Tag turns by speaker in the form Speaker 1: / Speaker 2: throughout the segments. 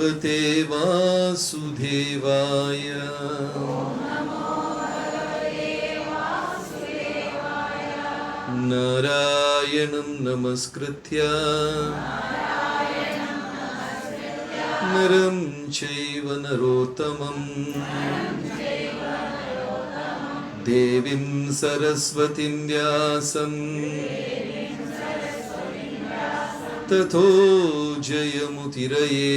Speaker 1: ഭഗവതേ വാസുദേവായ. നാരായണം നമസ്കൃത്യ നരം ചൈവ നരോത്തമം ദേവീം സരസ്വതീം വ്യാസം തതോ ജയമുതിരയേ.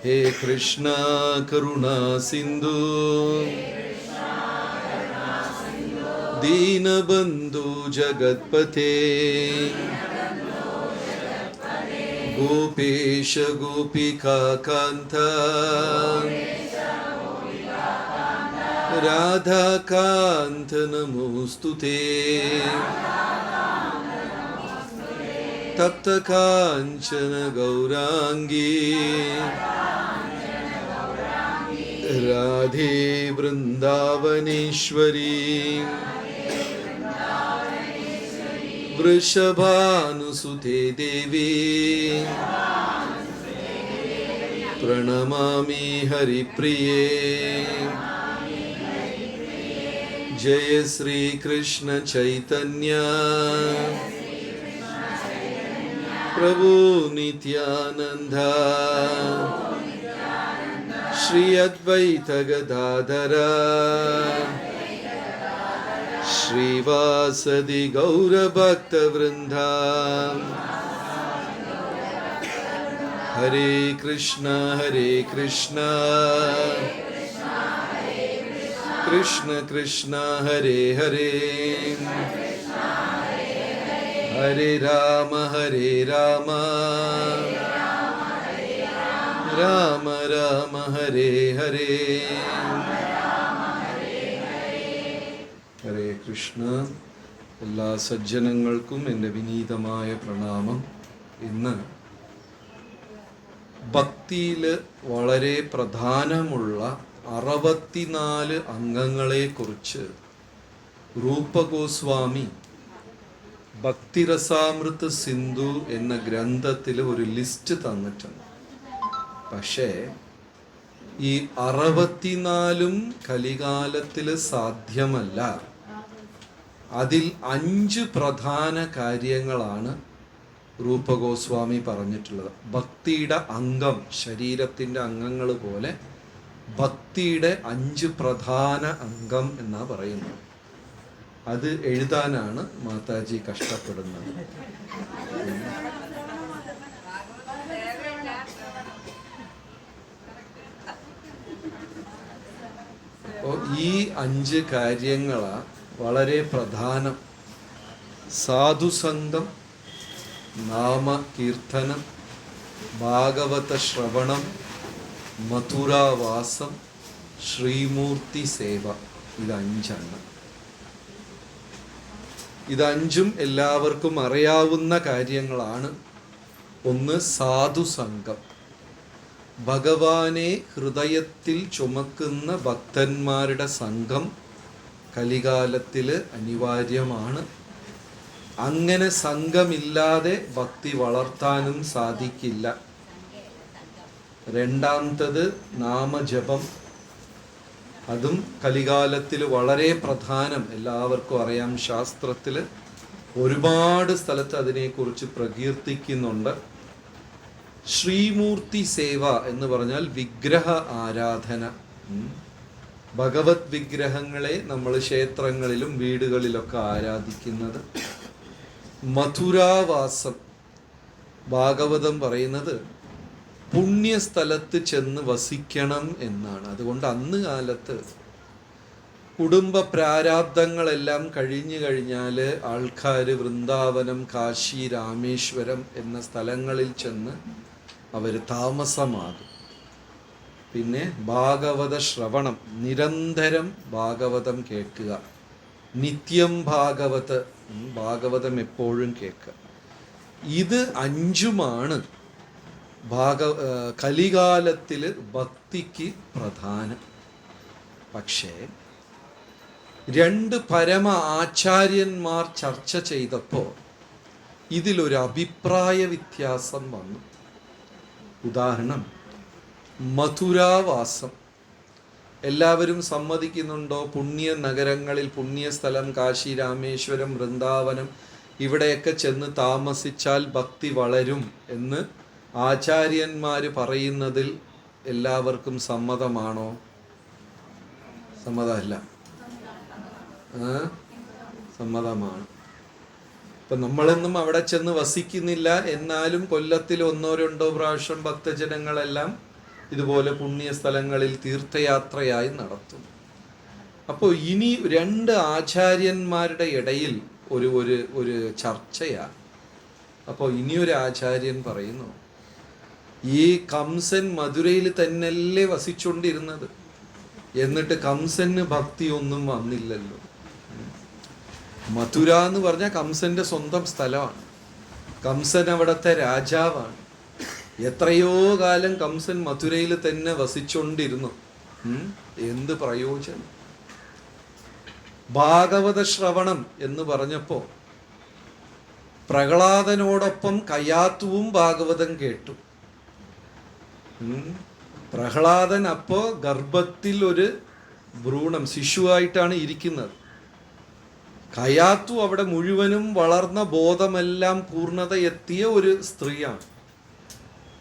Speaker 1: ഹേ കൃഷ്ണ കരുണാ സിന്ധു ദീനബന്ധു ജഗത്പതേ ഗോപേശ ഗോപികാകാന്ത രാധാകാന്ത നമോസ്തുതേ. തപ്ത കാഞ്ചന ഗൗരാംഗീ രാധേ വൃന്ദാവനേശ്വരീ വൃഷഭാനുസുതേ ദേവി പ്രണമാമി ഹരിപ്രിയേ. ജയ ശ്രീ കൃഷ്ണ ചൈതന്യ പ്രഭു നിത്യാനന്ദ ശ്രീ അദ്വൈത ഗദാധര ശ്രീവാസദി ഗൗരഭക്തവൃന്ദ. ഹരേ കൃഷ്ണ കൃഷ്ണ കൃഷ്ണ ഹരേ ഹരേ ഹരേ രാമ രാമ രാമ ഹരേ ഹരേ. ഹരേ കൃഷ്ണ. എല്ലാ സജ്ജനങ്ങൾക്കും എൻ്റെ വിനീതമായ പ്രണാമം. ഇന്ന് ഭക്തിയിൽ വളരെ പ്രധാനമുള്ള 64 അംഗങ്ങളെക്കുറിച്ച് രൂപഗോസ്വാമി ഭക്തിരസാമൃത സിന്ധു എന്ന ഗ്രന്ഥത്തിൽ ഒരു ലിസ്റ്റ് തന്നിട്ടുണ്ട്. പക്ഷേ ഈ 64 കലികാലത്തിൽ സാധ്യമല്ല. അതിൽ 5 പ്രധാന കാര്യങ്ങളാണ് രൂപഗോസ്വാമി പറഞ്ഞിട്ടുള്ളത്. ഭക്തിയുടെ അംഗം, ശരീരത്തിൻ്റെ അംഗങ്ങൾ പോലെ ഭക്തിയുടെ 5 പ്രധാന അംഗം എന്നാ പറയുന്നത്. അത് എഴുതാനാണ് മാതാജി കഷ്ടപ്പെടുന്നത്. അപ്പോൾ ഈ 5 കാര്യങ്ങളാ വളരെ പ്രധാനം. സാധുസംഗം, നാമകീർത്തനം, ഭാഗവത ശ്രവണം, മഥുരാവാസം, ശ്രീമൂർത്തി സേവ. ഇത് 5 ഇത് 5 എല്ലാവർക്കും അറിയാവുന്ന കാര്യങ്ങളാണ്. ഒന്ന്, സാധുസംഗം. ഭഗവാനെ ഹൃദയത്തിൽ ചുമക്കുന്ന ഭക്തന്മാരുടെ സംഘം കലികാലത്തിൽ അനിവാര്യമാണ്. അങ്ങനെ സംഘമില്ലാതെ ഭക്തി വളർത്താനും സാധിക്കില്ല. രണ്ടാമത്തത് നാമജപം. അതും കലികാലത്തിൽ വളരെ പ്രധാനം. എല്ലാവർക്കും അറിയാം, ശാസ്ത്രത്തിൽ ഒരുപാട് സ്ഥലത്ത് അതിനെക്കുറിച്ച് പ്രകീർത്തിക്കുന്നുണ്ട്. ശ്രീമൂർത്തി സേവ എന്ന് പറഞ്ഞാൽ വിഗ്രഹ ആരാധന. ഭഗവത് വിഗ്രഹങ്ങളെ നമ്മൾ ക്ഷേത്രങ്ങളിലും വീടുകളിലൊക്കെ ആരാധിക്കുന്നത്. മഥുരാവാസം. ഭാഗവതം പറയുന്നത് പുണ്യസ്ഥലത്ത് ചെന്ന് വസിക്കണം എന്നാണ്. അതുകൊണ്ട് അന്ന് കാലത്ത് കുടുംബ പ്രാരാബ്ദങ്ങളെല്ലാം കഴിഞ്ഞു കഴിഞ്ഞാൽ ആൾക്കാർ വൃന്ദാവനം, കാശി, രാമേശ്വരം എന്ന സ്ഥലങ്ങളിൽ ചെന്ന് അവർ താമസമാകും. പിന്നെ ഭാഗവത ശ്രവണം, നിരന്തരം ഭാഗവതം കേൾക്കുക. നിത്യം ഭാഗവതം എപ്പോഴും കേൾക്കുക. ഇത് 5 കലികാലത്തിൽ ഭക്തിക്ക് പ്രധാനം. പക്ഷേ 2 പരമ ആചാര്യന്മാർ ചർച്ച ചെയ്തപ്പോൾ ഇതിലൊരു അഭിപ്രായ വ്യത്യാസം വന്നു. ഉദാഹരണം, മഥുരാവാസം. എല്ലാവരും സമ്മതിക്കുന്നുണ്ടോ? പുണ്യ നഗരങ്ങളിൽ, പുണ്യസ്ഥലം കാശി, രാമേശ്വരം, വൃന്ദാവനം ഇവിടെയൊക്കെ ചെന്ന് താമസിച്ചാൽ ഭക്തി വളരും എന്ന് ആചാര്യന്മാർ പറയുന്നതിൽ എല്ലാവർക്കും സമ്മതമാണോ? സമ്മതമല്ല. സമ്മതമാണ്. ഇപ്പം നമ്മളൊന്നും അവിടെ ചെന്ന് വസിക്കുന്നില്ല, എന്നാലും കൊല്ലത്തിൽ 1-2 പ്രാവശ്യം ഭക്തജനങ്ങളെല്ലാം ഇതുപോലെ പുണ്യസ്ഥലങ്ങളിൽ തീർത്ഥയാത്രയായി നടത്തും. അപ്പോൾ ഇനി 2 ആചാര്യന്മാരുടെ ഇടയിൽ ഒരു ഒരു ഒരു ചർച്ചയാണ്. അപ്പോൾ ഇനിയൊരു ആചാര്യൻ പറയുന്നു, ഈ കംസൻ മധുരയിൽ തന്നെയല്ലേ വസിച്ചുകൊണ്ടിരുന്നത്, എന്നിട്ട് കംസന് ഭക്തിയൊന്നും വന്നില്ലല്ലോ. മഥുര എന്ന് പറഞ്ഞാൽ കംസന്റെ സ്വന്തം സ്ഥലമാണ്. കംസൻ അവിടുത്തെ രാജാവാണ്. എത്രയോ കാലം കംസൻ മഥുരയിൽ തന്നെ വസിച്ചുകൊണ്ടിരുന്നു. എന്ത് പ്രയോജനം? ഭാഗവത ശ്രവണം എന്ന് പറഞ്ഞപ്പോൾ പ്രഹ്ലാദനോടൊപ്പം കയാത്തുവും ഭാഗവതം കേട്ടു. പ്രഹ്ലാദൻ അപ്പോ ഗർഭത്തിൽ ഒരു ഭ്രൂണം, ശിശുവായിട്ടാണ് ഇരിക്കുന്നത്. കയാത്തു അവിടെ മുഴുവനും വളർന്ന ബോധമെല്ലാം പൂർണ്ണത എത്തിയ ഒരു സ്ത്രീയാണ്.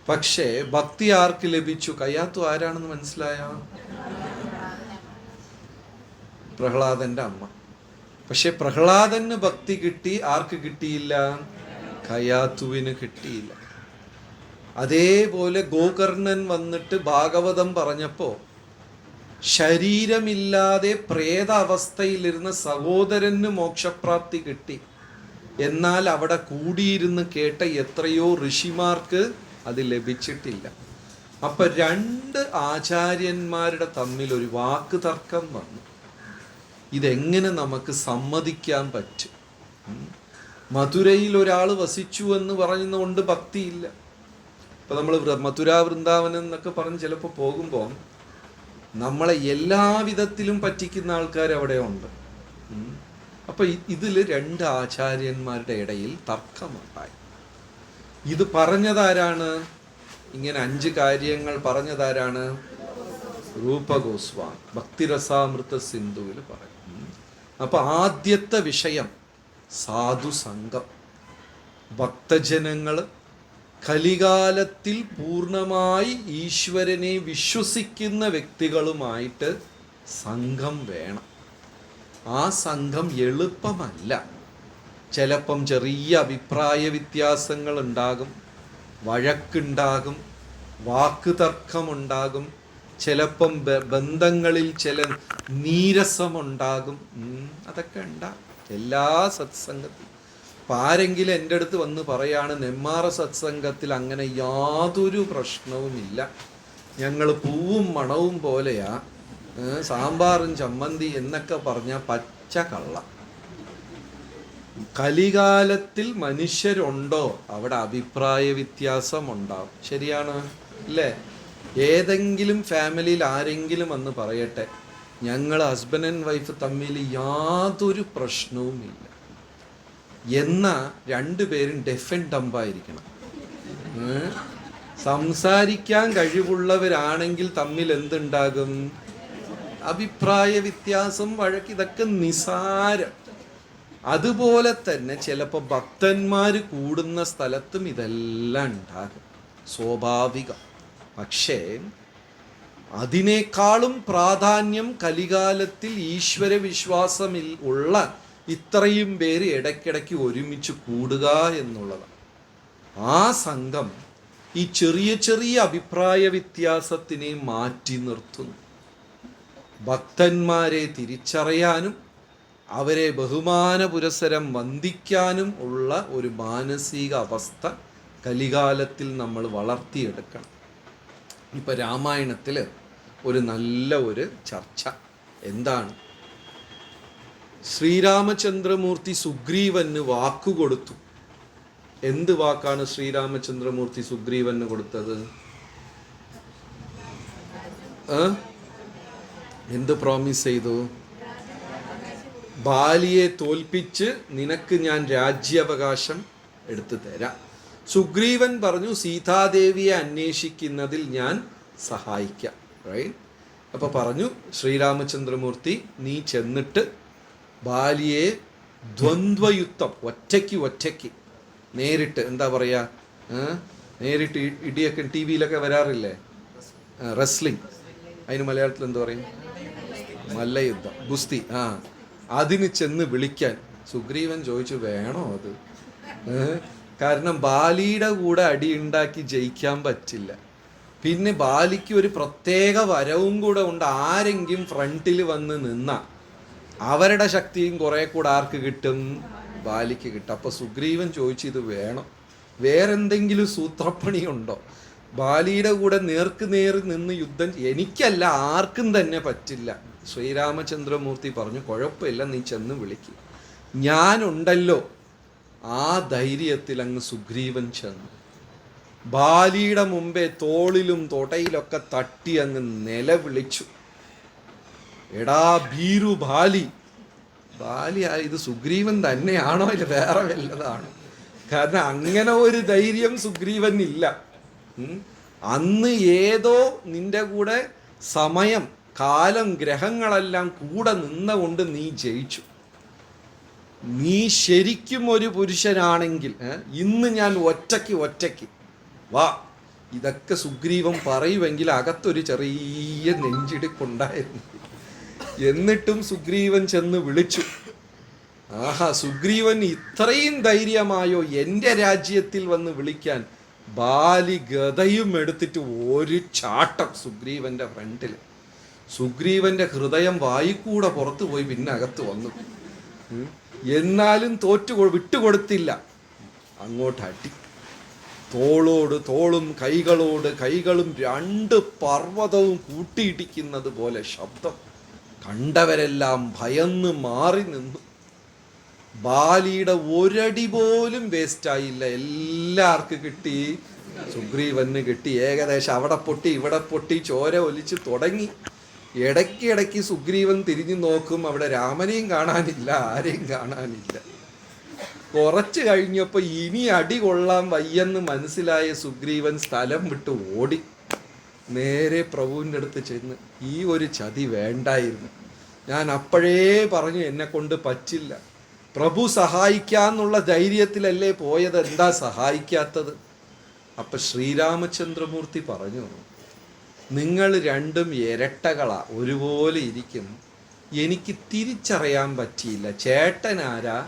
Speaker 1: പക്ഷേ ഭക്തി ആർക്ക് ലഭിച്ചു? കയാത്തു ആരാണെന്ന് മനസ്സിലായ? പ്രഹ്ലാദന്റെ അമ്മ. പക്ഷെ പ്രഹ്ലാദന് ഭക്തി കിട്ടി, ആർക്ക് കിട്ടിയില്ല? കയാത്തുവിന് കിട്ടിയില്ല. അതേപോലെ ഗോകർണൻ വന്നിട്ട് ഭാഗവതം പറഞ്ഞപ്പോ ശരീരമില്ലാതെ പ്രേത അവസ്ഥയിലിരുന്ന സഹോദരന് മോക്ഷപ്രാപ്തി കിട്ടി. എന്നാൽ അവിടെ കൂടിയിരുന്ന് കേട്ട എത്രയോ ഋഷിമാർക്ക് അത് ലഭിച്ചിട്ടില്ല. അപ്പൊ 2 ആചാര്യന്മാരുടെ തമ്മിൽ ഒരു വാക്ക് തർക്കം വന്നു. ഇതെങ്ങനെ നമുക്ക് സമ്മതിക്കാൻ പറ്റും? മധുരയിൽ ഒരാൾ വസിച്ചു എന്ന് പറയുന്നതുകൊണ്ട് ഭക്തിയില്ല. ഇപ്പൊ നമ്മൾ മഥുര, വൃന്ദാവനം എന്നൊക്കെ പറഞ്ഞ് ചിലപ്പോൾ പോകുമ്പോൾ നമ്മളെ എല്ലാവിധത്തിലും പറ്റിക്കുന്ന ആൾക്കാർ അവിടെ ഉണ്ട്. അപ്പൊ ഇതിൽ 2 ആചാര്യന്മാരുടെ ഇടയിൽ തർക്കമുണ്ടായി. ഇത് പറഞ്ഞതാരാണ്? ഇങ്ങനെ 5 കാര്യങ്ങൾ പറഞ്ഞതാരാണ്? രൂപഗോസ്വാമി ഭക്തിരസാമൃത സിന്ധുവിൽ പറയും. അപ്പൊ ആദ്യത്തെ വിഷയം സാധുസംഘം. ഭക്തജനങ്ങൾ കലികാലത്തിൽ പൂർണ്ണമായി ഈശ്വരനെ വിശ്വസിക്കുന്ന വ്യക്തികളുമായിട്ട് സംഘം വേണം. ആ സംഘം എളുപ്പമല്ല. ചിലപ്പം ചെറിയ അഭിപ്രായ വ്യത്യാസങ്ങൾ ഉണ്ടാകും, വഴക്കുണ്ടാകും, വാക്കുതർക്കമുണ്ടാകും, ചിലപ്പം ബന്ധങ്ങളിൽ ചില നീരസമുണ്ടാകും. അതൊക്കെ ഉണ്ടാകും എല്ലാ സത്സംഗത്തിലും. അപ്പം ആരെങ്കിലും എൻ്റെ അടുത്ത് വന്ന് പറയാണ്, നെന്മാറ സത്സംഗത്തിൽ അങ്ങനെ യാതൊരു പ്രശ്നവുമില്ല, ഞങ്ങൾ പൂവും മണവും പോലെയാ, സാമ്പാറും ചമ്മന്തി എന്നൊക്കെ പറഞ്ഞാൽ പച്ച കള്ള. കലികാലത്തിൽ മനുഷ്യരുണ്ടോ അവിടെ അഭിപ്രായ വ്യത്യാസം ഉണ്ടാവും. ശരിയാണ് അല്ലേ? ഏതെങ്കിലും ഫാമിലിയിൽ ആരെങ്കിലും വന്ന് പറയട്ടെ, ഞങ്ങൾ ഹസ്ബൻഡ് ആൻഡ് വൈഫ് തമ്മിൽ യാതൊരു പ്രശ്നവുമില്ല, എന്നാൽ 2 പേരും ഡെഫ് ആൻഡ് ഡംബായിരിക്കണം. സംസാരിക്കാൻ കഴിവുള്ളവരാണെങ്കിൽ തമ്മിൽ എന്തുണ്ടാകും? അഭിപ്രായ വ്യത്യാസം, വഴക്ക്, ഇതൊക്കെ നിസാരം. അതുപോലെ തന്നെ ചിലപ്പോൾ ഭക്തന്മാർ കൂടുന്ന സ്ഥലത്തും ഇതെല്ലാം ഉണ്ടാകും, സ്വാഭാവികം. പക്ഷേ അതിനേക്കാളും പ്രാധാന്യം കലികാലത്തിൽ ഈശ്വര വിശ്വാസമിൽ ഉള്ള ഇത്രയും പേര് ഇടയ്ക്കിടയ്ക്ക് ഒരുമിച്ച് കൂടുക എന്നുള്ളതാണ്. ആ സംഘം ഈ ചെറിയ ചെറിയ അഭിപ്രായ വ്യത്യാസത്തിനെ മാറ്റി നിർത്തുന്നു. ഭക്തന്മാരെ തിരിച്ചറിയാനും അവരെ ബഹുമാന പുരസ്സരം വന്ദിക്കാനും ഉള്ള ഒരു മാനസിക അവസ്ഥ കലികാലത്തിൽ നമ്മൾ വളർത്തിയെടുക്കണം. ഇപ്പം രാമായണത്തിൽ ഒരു നല്ല ഒരു ചർച്ച എന്താണ്? ശ്രീരാമചന്ദ്രമൂർത്തി സുഗ്രീവന് വാക്കു കൊടുത്തു. എന്ത് വാക്കാണ് ശ്രീരാമചന്ദ്രമൂർത്തി സുഗ്രീവന് കൊടുത്തത്? എന്ത് പ്രോമിസ് ചെയ്തു? ബാലിയെ തോൽപ്പിച്ച് നിനക്ക് ഞാൻ രാജ്യാവകാശം എടുത്തു തരാം. സുഗ്രീവൻ പറഞ്ഞു സീതാദേവിയെ അന്വേഷിക്കുന്നതിൽ ഞാൻ സഹായിക്കാം. റൈറ്റ്? അപ്പോൾ പറഞ്ഞു ശ്രീരാമചന്ദ്രമൂർത്തി, നീ ചെന്നിട്ട് ബാലിയെ ദ്വന്ദ്വയുദ്ധം ഒറ്റയ്ക്ക് നേരിട്ട്, എന്താ പറയുക, നേരിട്ട് ഇടിയൊക്കെ ടി വിയിലൊക്കെ വരാറില്ലേ, റെസ്ലിംഗ്, അതിന് മലയാളത്തിൽ എന്താ പറയും, മല്ലയുദ്ധം, ഗുസ്തി, അതിന് ചെന്ന് വിളിക്കാൻ. സുഗ്രീവൻ ചോദിച്ചു, വേണോ അത്? കാരണം ബാലിയുടെ കൂടെ അടിയുണ്ടാക്കി ജയിക്കാൻ പറ്റില്ല. പിന്നെ ബാലിക്ക് ഒരു പ്രത്യേക വരവും കൂടെ ഉണ്ട്. ആരെങ്കിലും ഫ്രണ്ടിൽ വന്ന് നിന്ന അവരുടെ ശക്തിയും കുറെ കൂടെ ആർക്ക് കിട്ടും? ബാലിക്ക് കിട്ടും. അപ്പൊ സുഗ്രീവൻ ചോദിച്ചു, ഇത് വേണം, വേറെന്തെങ്കിലും സൂത്രപ്പണിയുണ്ടോ? ബാലിയുടെ കൂടെ നേർക്ക് നിന്ന് യുദ്ധം എനിക്കല്ല, ആർക്കും തന്നെ പറ്റില്ല. ശ്രീരാമചന്ദ്രമൂർത്തി പറഞ്ഞു, കുഴപ്പമില്ല, നീ ചെന്ന് വിളിക്ക്, ഞാനുണ്ടല്ലോ. ആ ധൈര്യത്തിൽ അങ്ങ് സുഗ്രീവൻ ചെന്നു. ബാലിയുടെ മുമ്പേ തോളിലും തൊടയിലൊക്കെ തട്ടി അങ്ങ് നിലവിളിച്ചു, എടാ ഭീരു ബാലി. ബാലി ഇത് സുഗ്രീവൻ തന്നെയാണോ ഇത് വേറെ വല്ലതാണോ? കാരണം അങ്ങനെ ഒരു ധൈര്യം സുഗ്രീവൻ ഇല്ല. അന്ന് ഏതോ നിന്റെ കൂടെ സമയം, കാലം, ഗ്രഹങ്ങളെല്ലാം കൂടെ നിന്നുകൊണ്ട് നീ ജയിച്ചു. നീ ശരിക്കും ഒരു പുരുഷനാണെങ്കിൽ ഇന്ന് ഞാൻ ഒറ്റയ്ക്ക് വാ. ഇതൊക്കെ സുഗ്രീവൻ പറയുമെങ്കിൽ അകത്തൊരു ചെറിയ നെഞ്ചിടിപ്പുണ്ടായിരുന്നു. എന്നിട്ടും സുഗ്രീവൻ ചെന്ന് വിളിച്ചു. ആഹാ, സുഗ്രീവൻ ഇത്രയും ധൈര്യമായോ എൻ്റെ രാജ്യത്തിൽ വന്ന് വിളിക്കാൻ? ബാലി ഗദയും എടുത്തിട്ട് ഒരു ചാട്ടം സുഗ്രീവന്റെ ഫ്രണ്ടിൽ. സുഗ്രീവന്റെ ഹൃദയം വായിക്കൂടെ പുറത്തു പോയി, പിന്നെ അകത്ത് വന്നു. എന്നാലും വിട്ടുകൊടുത്തില്ല. അങ്ങോട്ട് അടി. തോളോട് തോളും കൈകളോട് കൈകളും രണ്ട് പർവ്വതവും കൂട്ടിയിടിക്കുന്നത് പോലെ ശബ്ദം. കണ്ടവരെല്ലാം ഭയന്ന് മാറി നിന്നു. ബാലിയുടെ ഒരടി പോലും വേസ്റ്റായില്ല. എല്ലാവർക്കും കിട്ടി, സുഗ്രീവന് കിട്ടി. ഏകദേശം അവിടെ പൊട്ടി ഇവിടെ പൊട്ടി, ചോര ഒലിച്ച് തുടങ്ങി. ഇടയ്ക്കിടയ്ക്ക് സുഗ്രീവൻ തിരിഞ്ഞു നോക്കും, അവിടെ രാമനെയും കാണാനില്ല, ആരെയും കാണാനില്ല. കുറച്ച് കഴിഞ്ഞപ്പോൾ ഇനി അടി കൊള്ളാൻ വയ്യെന്ന് മനസ്സിലായ സുഗ്രീവൻ സ്ഥലം വിട്ട് ഓടി. നേരെ പ്രഭുവിൻ്റെ അടുത്ത് ചെന്ന്, ഈ ഒരു ചതി വേണ്ടായിരുന്നു, ഞാൻ അപ്പോഴേ പറഞ്ഞു എന്നെ കൊണ്ട് പറ്റില്ല. പ്രഭു സഹായിക്കാന്നുള്ള ധൈര്യത്തിലല്ലേ പോയത്, എന്താ സഹായിക്കാത്തത്? അപ്പം ശ്രീരാമചന്ദ്രമൂർത്തി പറഞ്ഞു, നിങ്ങൾ രണ്ടും ഇരട്ടകളാ, ഒരുപോലെ ഇരിക്കും, എനിക്ക് തിരിച്ചറിയാൻ പറ്റിയില്ല, ചേട്ടനാരാ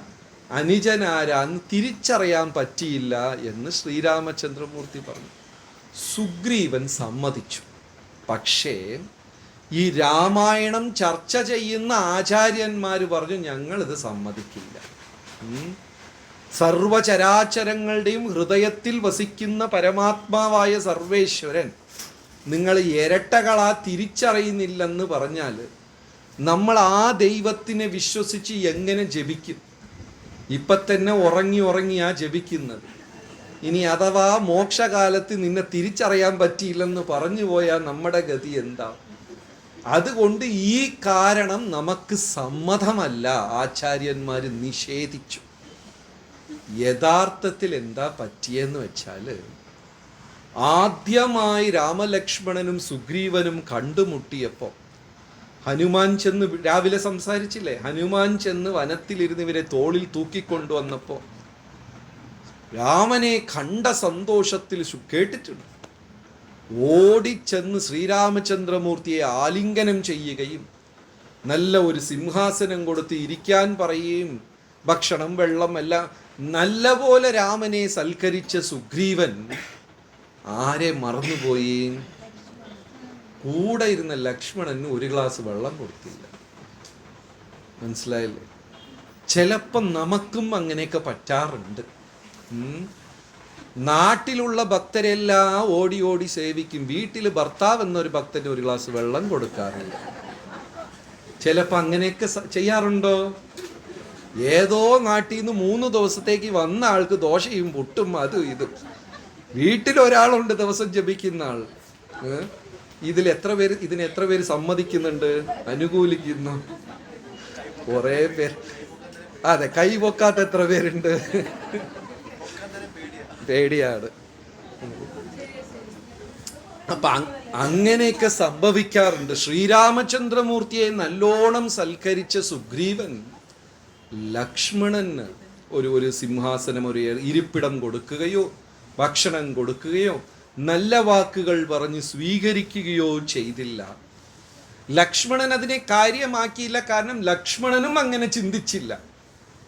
Speaker 1: അനുജനാരാന്ന് തിരിച്ചറിയാൻ പറ്റിയില്ല എന്ന് ശ്രീരാമചന്ദ്രമൂർത്തി പറഞ്ഞു. സുഗ്രീവൻ സമ്മതിച്ചു. പക്ഷേ ഈ രാമായണം ചർച്ച ചെയ്യുന്ന ആചാര്യന്മാർ പറഞ്ഞു, ഞങ്ങളിത് സമ്മതിക്കില്ല. സർവചരാചരങ്ങളുടെയും ഹൃദയത്തിൽ വസിക്കുന്ന പരമാത്മാവായ സർവേശ്വരൻ നിങ്ങൾ ഇരട്ടകളാ തിരിച്ചറിയുന്നില്ലെന്ന് പറഞ്ഞാൽ നമ്മൾ ആ ദൈവത്തിനെ വിശ്വസിച്ച് എങ്ങനെ ജപിക്കും? ഇപ്പം തന്നെ ഉറങ്ങിയാ ജപിക്കുന്നത്. ഇനി അഥവാ മോക്ഷകാലത്ത് നിന്നെ തിരിച്ചറിയാൻ പറ്റിയില്ലെന്ന് പറഞ്ഞു പോയാൽ നമ്മുടെ ഗതി എന്താ? അതുകൊണ്ട് ഈ കാരണം നമുക്ക് സമ്മതമല്ല, ആചാര്യന്മാർ നിഷേധിച്ചു. യഥാർത്ഥത്തിൽ എന്താ പറ്റിയെന്ന് വെച്ചാൽ, ആദ്യമായി രാമലക്ഷ്മണനും സുഗ്രീവനും കണ്ടുമുട്ടിയപ്പോൾ ഹനുമാൻ ചെന്ന്, രാവിലെ സംസാരിച്ചില്ലേ, ഹനുമാൻ ചെന്ന് വനത്തിലിരുന്ന് ഇവരെ തോളിൽ തൂക്കിക്കൊണ്ടുവന്നപ്പോൾ രാമനെ കണ്ട സന്തോഷത്തിൽ കേട്ടിട്ടുണ്ട്. ഓടിച്ചെന്ന് ശ്രീരാമചന്ദ്രമൂർത്തിയെ ആലിംഗനം ചെയ്യുകയും നല്ല ഒരു സിംഹാസനം കൊടുത്ത് ഇരിക്കാൻ പറയുകയും ഭക്ഷണം വെള്ളം എല്ലാം നല്ലപോലെ രാമനെ സൽക്കരിച്ച സുഗ്രീവൻ ആരെ മറന്നുപോയി? കൂടെ ഇരുന്ന ലക്ഷ്മണന് ഒരു ഗ്ലാസ് വെള്ളം കൊടുത്തില്ല. മനസ്സിലായില്ലേ? ചിലപ്പം നമുക്കും അങ്ങനെയൊക്കെ പറ്റാറുണ്ട്. നാട്ടിലുള്ള ഭക്തരെല്ലാം ഓടി ഓടി സേവിക്കും, വീട്ടിൽ ഭർത്താവ് എന്നൊരു ഭക്തന് ഒരു ഗ്ലാസ് വെള്ളം കൊടുക്കാറില്ല. ചിലപ്പോൾ അങ്ങനെയൊക്കെ ചെയ്യാറുണ്ടോ? ഏതോ നാട്ടിൽ നിന്ന് 3 ദിവസത്തേക്ക് വന്ന ആൾക്ക് ദോശയും പുട്ടും അതും ഇതും. വീട്ടിലൊരാളുണ്ട് ദിവസം ജപിക്കുന്ന ആൾ. ഇതിന് എത്ര പേര് സമ്മതിക്കുന്നുണ്ട്, അനുകൂലിക്കുന്നു? കുറേ പേർ. അതെ, കൈ പൊക്കാത്ത എത്ര പേരുണ്ട്? പേടിയാണ്. അപ്പൊ അങ്ങനെയൊക്കെ സംഭവിക്കാറുണ്ട്. ശ്രീരാമചന്ദ്രമൂർത്തിയെ നല്ലോണം സൽക്കരിച്ച സുഗ്രീവൻ ലക്ഷ്മണന് ഒരു സിംഹാസനം, ഒരു ഇരിപ്പിടം കൊടുക്കുകയോ ഭക്ഷണം കൊടുക്കുകയോ നല്ല വാക്കുകൾ പറഞ്ഞ് സ്വീകരിക്കുകയോ ചെയ്തില്ല. ലക്ഷ്മണൻ അതിനെ കാര്യമാക്കിയില്ല. കാരണം ലക്ഷ്മണനും അങ്ങനെ ചിന്തിച്ചില്ല.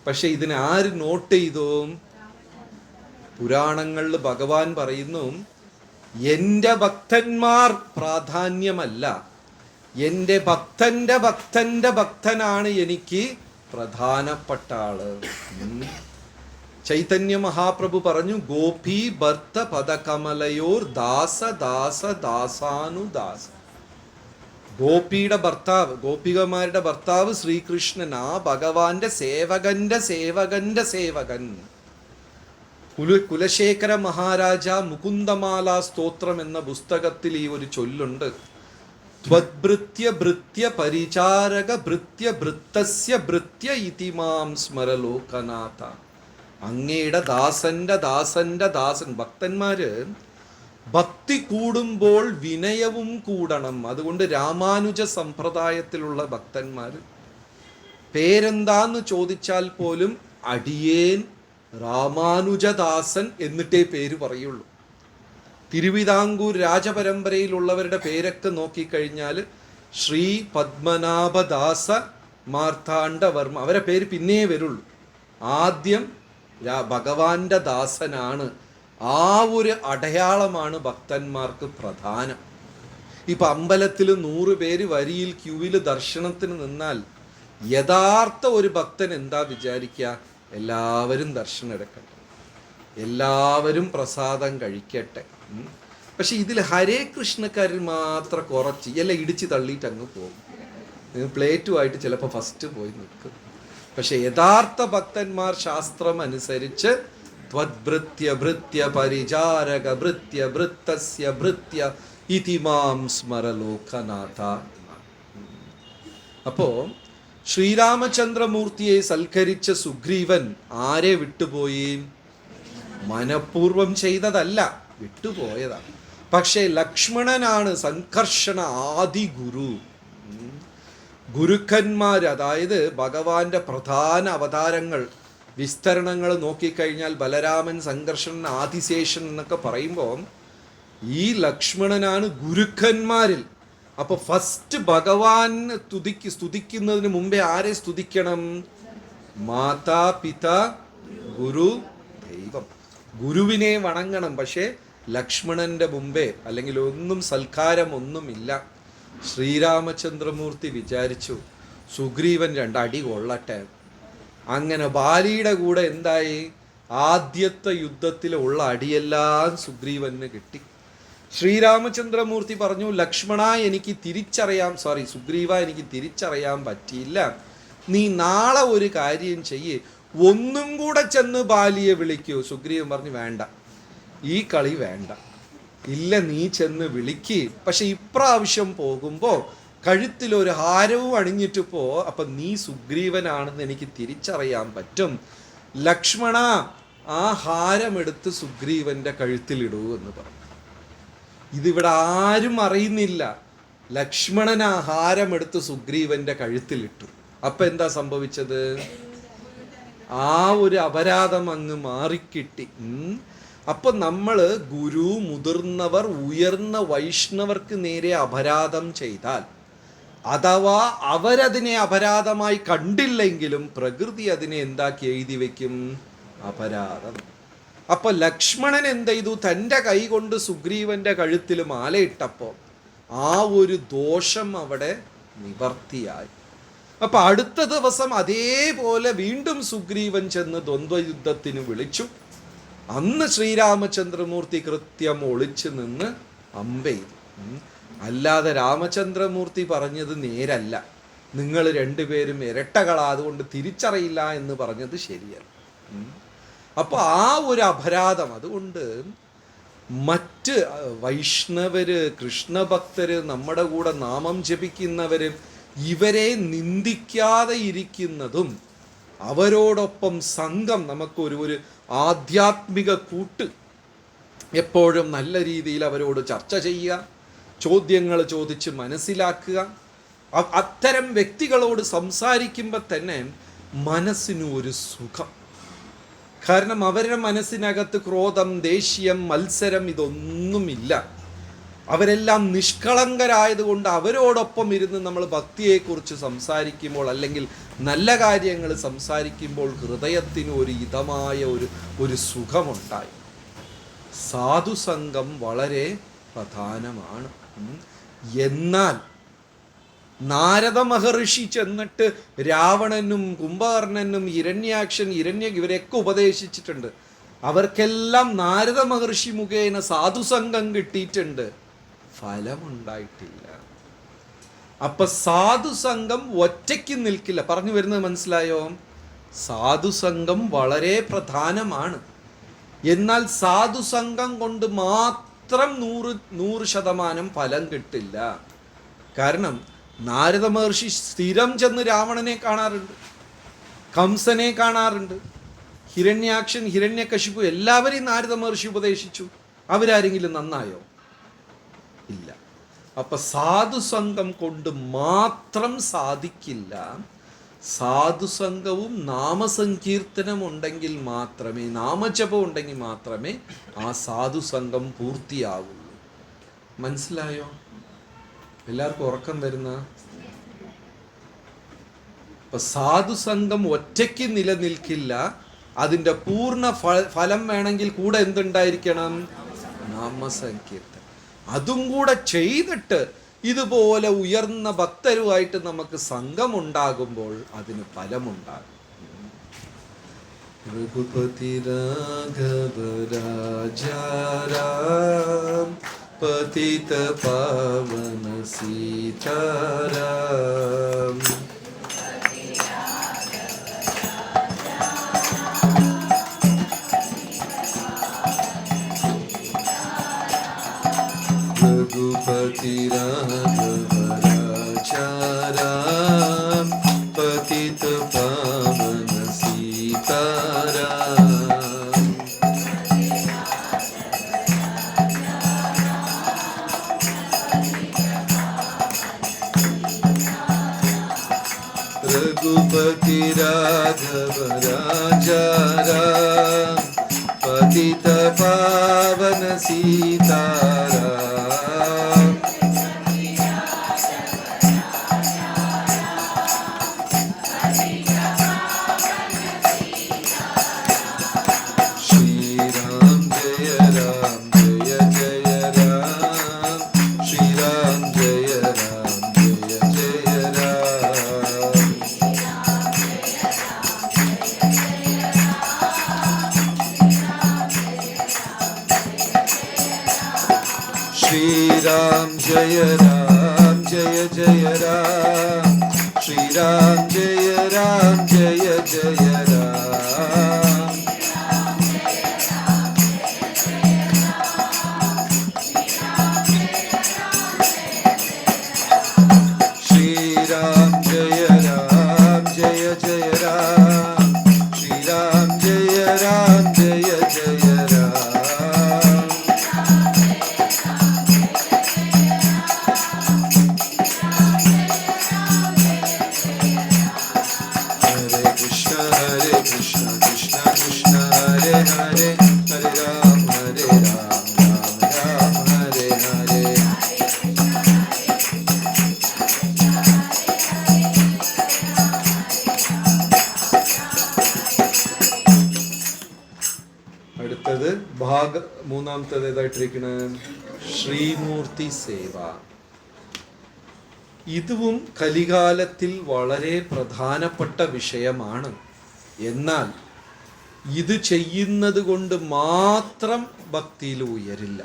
Speaker 1: പക്ഷെ ഇതിനെ ആര് നോട്ട് ചെയ്തു? പുരാണങ്ങളിൽ ഭഗവാൻ പറയുന്നു, എൻ്റെ ഭക്തന്മാർ പ്രാധാന്യമല്ല, എൻ്റെ ഭക്തന്റെ ഭക്തന്റെ ഭക്തനാണ് എനിക്ക് പ്രധാനപ്പെട്ട ആള്. ചൈതന്യ മഹാപ്രഭു പറഞ്ഞു, ഗോപി ഭർത്ത പദകമലയോർ ദാസ ദാസ ദാസാനുദാസ. ഗോപിയുടെ ഭർത്താവ്, ഗോപികമാരുടെ ഭർത്താവ് ശ്രീകൃഷ്ണൻ, ആ ഭഗവാന്റെ സേവകന്റെ സേവകന്റെ സേവകൻ. കുലശേഖര മഹാരാജ മുകുന്ദമാല സ്തോത്രം എന്ന പുസ്തകത്തിൽ ഈ ഒരു ചൊല്ലുണ്ട്. ത്വദ്ഭൃത്യ ഭൃത്യ പരിചാരക ഭൃത്യ ഭൃത്തസ്യ ഭൃത്യ ഇതിമാം സ്മരലോകനാഥ. അങ്ങയുടെ ദാസന്റെ ദാസന്റെ ദാസൻ. ഭക്തന്മാര് ഭക്തി കൂടുമ്പോൾ വിനയവും കൂടണം. അതുകൊണ്ട് രാമാനുജ സമ്പ്രദായത്തിലുള്ള ഭക്തന്മാർ പേരെന്താന്ന് ചോദിച്ചാൽ പോലും അടിയേൻ രാമാനുജദാസൻ എന്നിട്ടേ പേര് പറയുള്ളൂ. തിരുവിതാംകൂർ രാജപരമ്പരയിലുള്ളവരുടെ പേരൊക്കെ നോക്കിക്കഴിഞ്ഞാൽ ശ്രീ പത്മനാഭദാസ മാർത്താണ്ഡവർമ്മ, അവരെ പേര് പിന്നേ വരുള്ളൂ. ആദ്യം ഭഗവാന്റെ ദാസനാണ്. ആ ഒരു അടയാളമാണ് ഭക്തന്മാർക്ക് പ്രധാനം. ഇപ്പൊ അമ്പലത്തിൽ 100 പേര് വരിയിൽ ക്യൂവിൽ ദർശനത്തിന് നിന്നാൽ യഥാർത്ഥ ഒരു ഭക്തൻ എന്താ വിചാരിക്കുക? എല്ലാവരും ദർശനം എടുക്കട്ടെ, എല്ലാവരും പ്രസാദം കഴിക്കട്ടെ. പക്ഷെ ഇതിൽ ഹരേ കൃഷ്ണക്കാരിൽ മാത്രം കുറച്ച് എല്ലാം ഇടിച്ച് തള്ളിയിട്ട് അങ്ങ് പോകും. പ്ലേറ്റുമായിട്ട് ചിലപ്പോൾ ഫസ്റ്റ് പോയി നിൽക്കും. പക്ഷെ യഥാർത്ഥ ഭക്തന്മാർ ശാസ്ത്രം അനുസരിച്ച് ത്വദ്ഭൃത്യ ഭൃത്യ പരിചാരക ഭൃത്യ ഭൃത്തസ്യ ഭൃത്യ ഇതിമാം സ്മരലോകനാഥ. അപ്പോ ശ്രീരാമചന്ദ്രമൂർത്തിയെ സൽക്കരിച്ച സുഗ്രീവൻ ആരെ വിട്ടുപോയി? മനഃപൂർവം ചെയ്തതല്ല, വിട്ടുപോയതാണ്. പക്ഷേ ലക്ഷ്മണനാണ് സംഘർഷണ ആദി ഗുരു. ഗുരുക്കന്മാർ, അതായത് ഭഗവാന്റെ പ്രധാന അവതാരങ്ങൾ, വിസ്തരണങ്ങൾ നോക്കിക്കഴിഞ്ഞാൽ ബലരാമൻ, സംഘർഷണൻ, ആദിശേഷൻ എന്നൊക്കെ പറയുമ്പോൾ ഈ ലക്ഷ്മണനാണ് ഗുരുക്കന്മാരിൽ. അപ്പൊ ഫസ്റ്റ് ഭഗവാൻ സ്തുതിക്കുന്നതിന് മുമ്പേ ആരെ സ്തുതിക്കണം? മാതാ പിത ഗുരു ദൈവം. ഗുരുവിനെ വണങ്ങണം. പക്ഷേ ലക്ഷ്മണന്റെ മുമ്പേ അല്ലെങ്കിൽ ഒന്നും സൽക്കാരം ഒന്നുമില്ല. ശ്രീരാമചന്ദ്രമൂർത്തി വിചാരിച്ചു സുഗ്രീവൻ 2 അടി കൊള്ളട്ടെ. അങ്ങനെ ബാലിയുടെ കൂടെ എന്തായി? ആദ്യത്തെ യുദ്ധത്തിൽ ഉള്ള അടിയെല്ലാം സുഗ്രീവന് കിട്ടി. ശ്രീരാമചന്ദ്രമൂർത്തി പറഞ്ഞു, ലക്ഷ്മണ എനിക്ക് സുഗ്രീവ എനിക്ക് തിരിച്ചറിയാൻ പറ്റിയില്ല. നീ നാളെ ഒരു കാര്യം ചെയ്യ്, ഒന്നും കൂടെ ചെന്ന് ബാലിയെ വിളിക്കൂ. സുഗ്രീവൻ പറഞ്ഞു, വേണ്ട, ഈ കളി വേണ്ട. ഇല്ല, നീ ചെന്ന് വിളിക്ക്. പക്ഷെ ഇപ്രാവശ്യം പോകുമ്പോൾ കഴുത്തിലൊരു ഹാരവും അണിഞ്ഞിട്ട് പോ. അപ്പൊ നീ സുഗ്രീവനാണെന്ന് എനിക്ക് തിരിച്ചറിയാൻ പറ്റും. ലക്ഷ്മണ, ആ ഹാരമെടുത്ത് സുഗ്രീവന്റെ കഴുത്തിലിടൂ എന്ന് പറഞ്ഞു. ഇതിവിടെ ആരും അറിയുന്നില്ല. ലക്ഷ്മണൻ ആ ഹാരമെടുത്ത് സുഗ്രീവന്റെ കഴുത്തിലിട്ടു. അപ്പൊ എന്താ സംഭവിച്ചത്? ആ ഒരു അപരാധം അങ്ങ് മാറിക്കിട്ടി. അപ്പൊ നമ്മള് ഗുരു, മുതിർന്നവർ, ഉയർന്ന വൈഷ്ണവർക്ക് നേരെ അപരാധം ചെയ്താൽ, അഥവാ അവരതിനെ അപരാധമായി കണ്ടില്ലെങ്കിലും പ്രകൃതി അതിനെ എന്താക്കി എഴുതി വെക്കും? അപരാധം. അപ്പൊ ലക്ഷ്മണൻ എന്ത് ചെയ്തു? തൻ്റെ കൈ കൊണ്ട് സുഗ്രീവന്റെ കഴുത്തിൽ മാലയിട്ടപ്പോ ആ ഒരു ദോഷം അവിടെ നിവർത്തിയായി. അപ്പൊ അടുത്ത ദിവസം അതേപോലെ വീണ്ടും സുഗ്രീവൻ ചെന്ന് ദ്വന്ദ്വയുദ്ധത്തിന് വിളിച്ചു. അന്ന് ശ്രീരാമചന്ദ്രമൂർത്തി കൃത്യം ഒളിച്ചു നിന്ന് അമ്പെയ്തു. അല്ലാതെ രാമചന്ദ്രമൂർത്തി പറഞ്ഞത് നേരല്ല, നിങ്ങൾ 2 പേരും ഇരട്ടകളാ, അതുകൊണ്ട് തിരിച്ചറിയില്ല എന്ന് പറഞ്ഞത് ശരിയല്ല. അപ്പൊ ആ ഒരു അപരാധം, അതുകൊണ്ട് മറ്റ് വൈഷ്ണവര്, കൃഷ്ണഭക്തര്, നമ്മുടെ കൂടെ നാമം ജപിക്കുന്നവര് ഇവരെ നിന്ദിക്കാതെ ഇരിക്കുന്നതും അവരോടൊപ്പം സംഘം, നമുക്കൊരു ആധ്യാത്മിക കൂട്ട് എപ്പോഴും നല്ല രീതിയിൽ അവരോട് ചർച്ച ചെയ്യുക, ചോദ്യങ്ങൾ ചോദിച്ച് മനസ്സിലാക്കുക. അത്തരം വ്യക്തികളോട് സംസാരിക്കുമ്പോൾ തന്നെ മനസ്സിന് ഒരു സുഖം. കാരണം അവരുടെ മനസ്സിനകത്ത് ക്രോധം, ദേഷ്യം, മത്സരം ഇതൊന്നുമില്ല. അവരെല്ലാം നിഷ്കളങ്കരായതുകൊണ്ട് അവരോടൊപ്പം ഇരുന്ന് നമ്മൾ ഭക്തിയെക്കുറിച്ച് സംസാരിക്കുമ്പോൾ, അല്ലെങ്കിൽ നല്ല കാര്യങ്ങൾ സംസാരിക്കുമ്പോൾ ഹൃദയത്തിന് ഒരു ഇതമായ ഒരു സുഖമുണ്ടായി. സാധുസംഗം വളരെ പ്രധാനമാണ്. എന്നാൽ നാരദ മഹർഷി ചെന്നിട്ട് രാവണനും കുംഭകർണനും ഇവരെയൊക്കെ ഉപദേശിച്ചിട്ടുണ്ട്. അവർക്കെല്ലാം നാരദ മഹർഷി മുഖേന സാധുസംഗം കിട്ടിയിട്ടുണ്ട്, ഫലമുണ്ടായിട്ടില്ല. അപ്പൊ സാധുസംഗം ഒറ്റയ്ക്ക് നിൽക്കില്ല. പറഞ്ഞു വരുന്നത് മനസ്സിലായോ? സാധുസംഗം വളരെ പ്രധാനമാണ്. എന്നാൽ സാധുസംഗം കൊണ്ട് മാത്രം 100% ഫലം കിട്ടില്ല. കാരണം നാരദ മഹർഷി സ്ഥിരം ചെന്ന് രാവണനെ കാണാറുണ്ട്, കംസനെ കാണാറുണ്ട്, ഹിരണ്യകശിപു എല്ലാവരെയും നാരദ മഹർഷി ഉപദേശിച്ചു. അവരാരെങ്കിലും നന്നായോ? ഇല്ല. അപ്പൊ സാധുസംഗം കൊണ്ട് മാത്രം സാധിക്കില്ല. സാധുസംഗവും നാമസങ്കീർത്തനം ഉണ്ടെങ്കിൽ മാത്രമേ, നാമജപം ഉണ്ടെങ്കിൽ മാത്രമേ ആ സാധുസംഗം പൂർത്തിയാവുള്ളൂ. മനസ്സിലായോ? എല്ലാവർക്കും ഉറക്കം വരുന്ന? അപ്പൊ സാധുസംഗം ഒറ്റയ്ക്ക് നിലനിൽക്കില്ല. അതിൻ്റെ പൂർണ്ണ ഫലം വേണമെങ്കിൽ കൂടെ എന്തുണ്ടായിരിക്കണം? നാമസങ്കീർത്തനം. അതും കൂടെ ചെയ്തിട്ട് ഇതുപോലെ ഉയർന്ന ഭക്തരുമായിട്ട് നമുക്ക് സംഘമുണ്ടാകുമ്പോൾ അതിന് ഫലമുണ്ടാകും. രഘുപതി രാഘവ രാജാരാം പതിത പാവന സീതാരാം. रघुपति राघव राजाराम पतित पावन सीताराम. रघुपति राघव राजाराम पतित पावन सीताराम. श्री राम जय राम जय जय राम. श्री राम जय राम जय जय राम. श्री राम जय राम जय जय राम. श्री राम जय राम जय जय राम. श्री राम जय राम जय जय राम. श्री राम जय राम जय जय राम. हरे कृष्ण कृष्ण कृष्ण हरे हरे. हरे राम राम राम हरे हरे. അടുത്തത് മൂന്നാമത്തേത് ഏതായിട്ടിരിക്കുന്നത്? ശ്രീമൂർത്തി സേവ. ഇതും കലികാലത്തിൽ വളരെ പ്രധാനപ്പെട്ട വിഷയമാണ്. എന്നാൽ ഇത് ചെയ്യുന്നത് കൊണ്ട് മാത്രം ഭക്തിയിൽ ഉയരില്ല.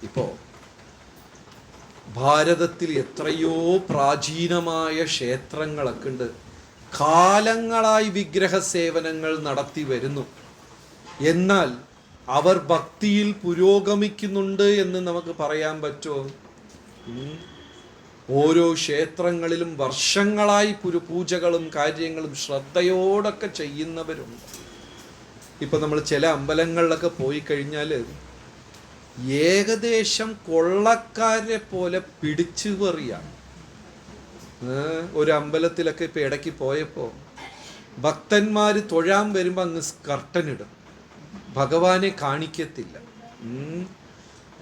Speaker 1: ഇപ്പോ ഭാരതത്തിൽ എത്രയോ പ്രാചീനമായ ക്ഷേത്രങ്ങളൊക്കെ ഉണ്ട്. കാലങ്ങളായി വിഗ്രഹ സേവനങ്ങൾ നടത്തി വരുന്നു. എന്നാൽ അവർ ഭക്തിയിൽ പുരോഗമിക്കുന്നുണ്ട് എന്ന് നമുക്ക് പറയാൻ പറ്റുമോ? ഓരോ ക്ഷേത്രങ്ങളിലും വർഷങ്ങളായി പൂജകളും കാര്യങ്ങളും ശ്രദ്ധയോടൊക്കെ ചെയ്യുന്നവരുണ്ട്. ഇപ്പം നമ്മൾ ചില അമ്പലങ്ങളിലൊക്കെ പോയി കഴിഞ്ഞാൽ ഏകദേശം കൊള്ളക്കാരെ പോലെ പിടിച്ചു പറിയാണ്. ഒരു അമ്പലത്തിലൊക്കെ ഇപ്പം ഇടയ്ക്ക് പോയപ്പോൾ ഭക്തന്മാർ തൊഴാൻ വരുമ്പോൾ അങ്ങ് കർട്ടനിടും, ഭഗവാനെ കാണിക്കത്തില്ല.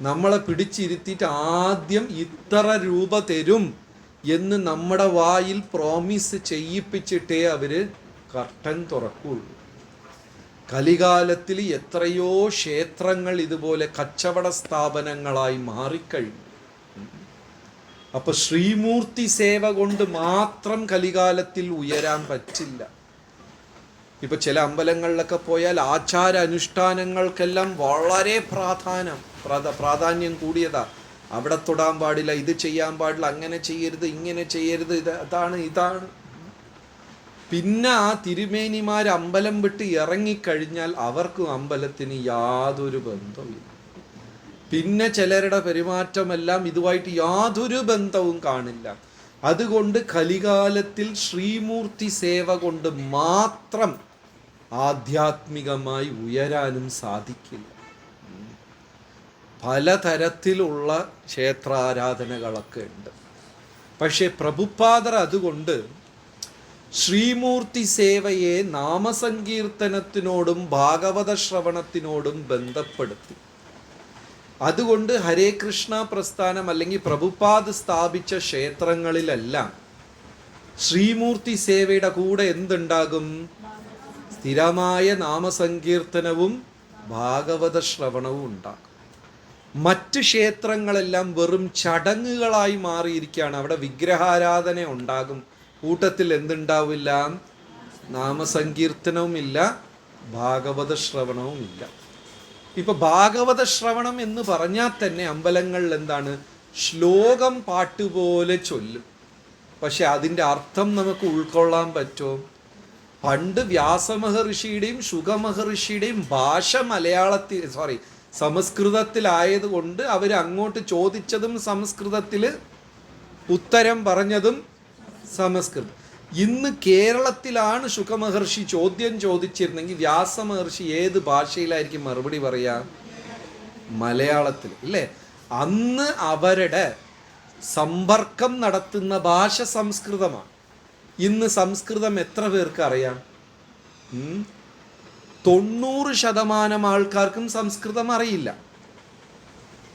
Speaker 1: നമ്മളെ പിടിച്ചിരുത്തിയിട്ട് ആദ്യം ഇത്ര രൂപ തരും എന്ന് നമ്മുടെ വായിൽ പ്രോമിസ് ചെയ്യിപ്പിച്ചിട്ടേ അവര് കർട്ടൻ തുറക്കുള്ളൂ. കലികാലത്തിൽ എത്രയോ ക്ഷേത്രങ്ങൾ ഇതുപോലെ കച്ചവട സ്ഥാപനങ്ങളായി മാറിക്കഴിഞ്ഞു. അപ്പൊ ശ്രീമൂർത്തി സേവ കൊണ്ട് മാത്രം കലികാലത്തിൽ ഉയരാൻ പറ്റില്ല. ഇപ്പൊ ചില അമ്പലങ്ങളിലൊക്കെ പോയാൽ ആചാര അനുഷ്ഠാനങ്ങൾക്കെല്ലാം വളരെ പ്രാധാന്യം കൂടിയതാ. അവിടെ തൊടാൻ പാടില്ല, ഇത് ചെയ്യാൻ പാടില്ല, അങ്ങനെ ചെയ്യരുത്, ഇങ്ങനെ ചെയ്യരുത്, ഇതാണ്. പിന്നെ ആ തിരുമേനിമാർ അമ്പലം വിട്ട് ഇറങ്ങിക്കഴിഞ്ഞാൽ അവർക്കും അമ്പലത്തിന് യാതൊരു ബന്ധവുമില്ല. പിന്നെ ചിലരുടെ പെരുമാറ്റമെല്ലാം ഇതുമായിട്ട് യാതൊരു ബന്ധവും കാണില്ല. അതുകൊണ്ട് കലികാലത്തിൽ ശ്രീമൂർത്തി സേവ കൊണ്ട് മാത്രം ആധ്യാത്മികമായി ഉയരാനും സാധിക്കില്ല. പലതരത്തിലുള്ള ക്ഷേത്രാരാധനകളൊക്കെ ഉണ്ട്. പക്ഷെ പ്രഭുപാദർ അതുകൊണ്ട് ശ്രീമൂർത്തി സേവയെ നാമസങ്കീർത്തനത്തിനോടും ഭാഗവത ശ്രവണത്തിനോടും ബന്ധപ്പെടുത്തി. അതുകൊണ്ട് ഹരേ കൃഷ്ണ പ്രസ്ഥാനം അല്ലെങ്കിൽ പ്രഭുപാദ് സ്ഥാപിച്ച ക്ഷേത്രങ്ങളിലെല്ലാം ശ്രീമൂർത്തി സേവയുടെ കൂടെ എന്തുണ്ടാകും? സ്ഥിരമായ നാമസങ്കീർത്തനവും ഭാഗവത ശ്രവണവും ഉണ്ടാകും. മറ്റ് ക്ഷേത്രങ്ങളെല്ലാം വെറും ചടങ്ങുകളായി മാറിയിരിക്കുകയാണ്. അവിടെ വിഗ്രഹാരാധന ഉണ്ടാകും, കൂട്ടത്തിൽ എന്തുണ്ടാവില്ല? നാമസങ്കീർത്തനവും ഇല്ല, ഭാഗവത ശ്രവണവും ഇല്ല. ഇപ്പൊ ഭാഗവത ശ്രവണം എന്ന് പറഞ്ഞാൽ തന്നെ അമ്പലങ്ങളിൽ എന്താണ്? ശ്ലോകം പാട്ടുപോലെ ചൊല്ലും. പക്ഷെ അതിൻ്റെ അർത്ഥം നമുക്ക് ഉൾക്കൊള്ളാൻ പറ്റുമോ? പണ്ട് വ്യാസമഹർഷിയുടെയും ശുഗമഹർഷിയുടെയും ഭാഷ സംസ്കൃതത്തിലായതുകൊണ്ട് അവർ അങ്ങോട്ട് ചോദിച്ചതും സംസ്കൃതത്തിൽ, ഉത്തരം പറഞ്ഞതും സംസ്കൃതം. ഇന്ന് കേരളത്തിലാണ് ശുഗമഹർഷി ചോദ്യം ചോദിച്ചിരുന്നെങ്കിൽ വ്യാസമഹർഷി ഏത് ഭാഷയിലായിരിക്കും മറുപടി പറയാ? മലയാളത്തിൽ, ഇല്ലേ? അന്ന് അവരുടെ സമ്പർക്കം നടത്തുന്ന ഭാഷ സംസ്കൃതമാണ്. ഇന്ന് സംസ്കൃതം എത്ര പേർക്ക് അറിയാം? 90% ആൾക്കാർക്കും സംസ്കൃതം അറിയില്ല.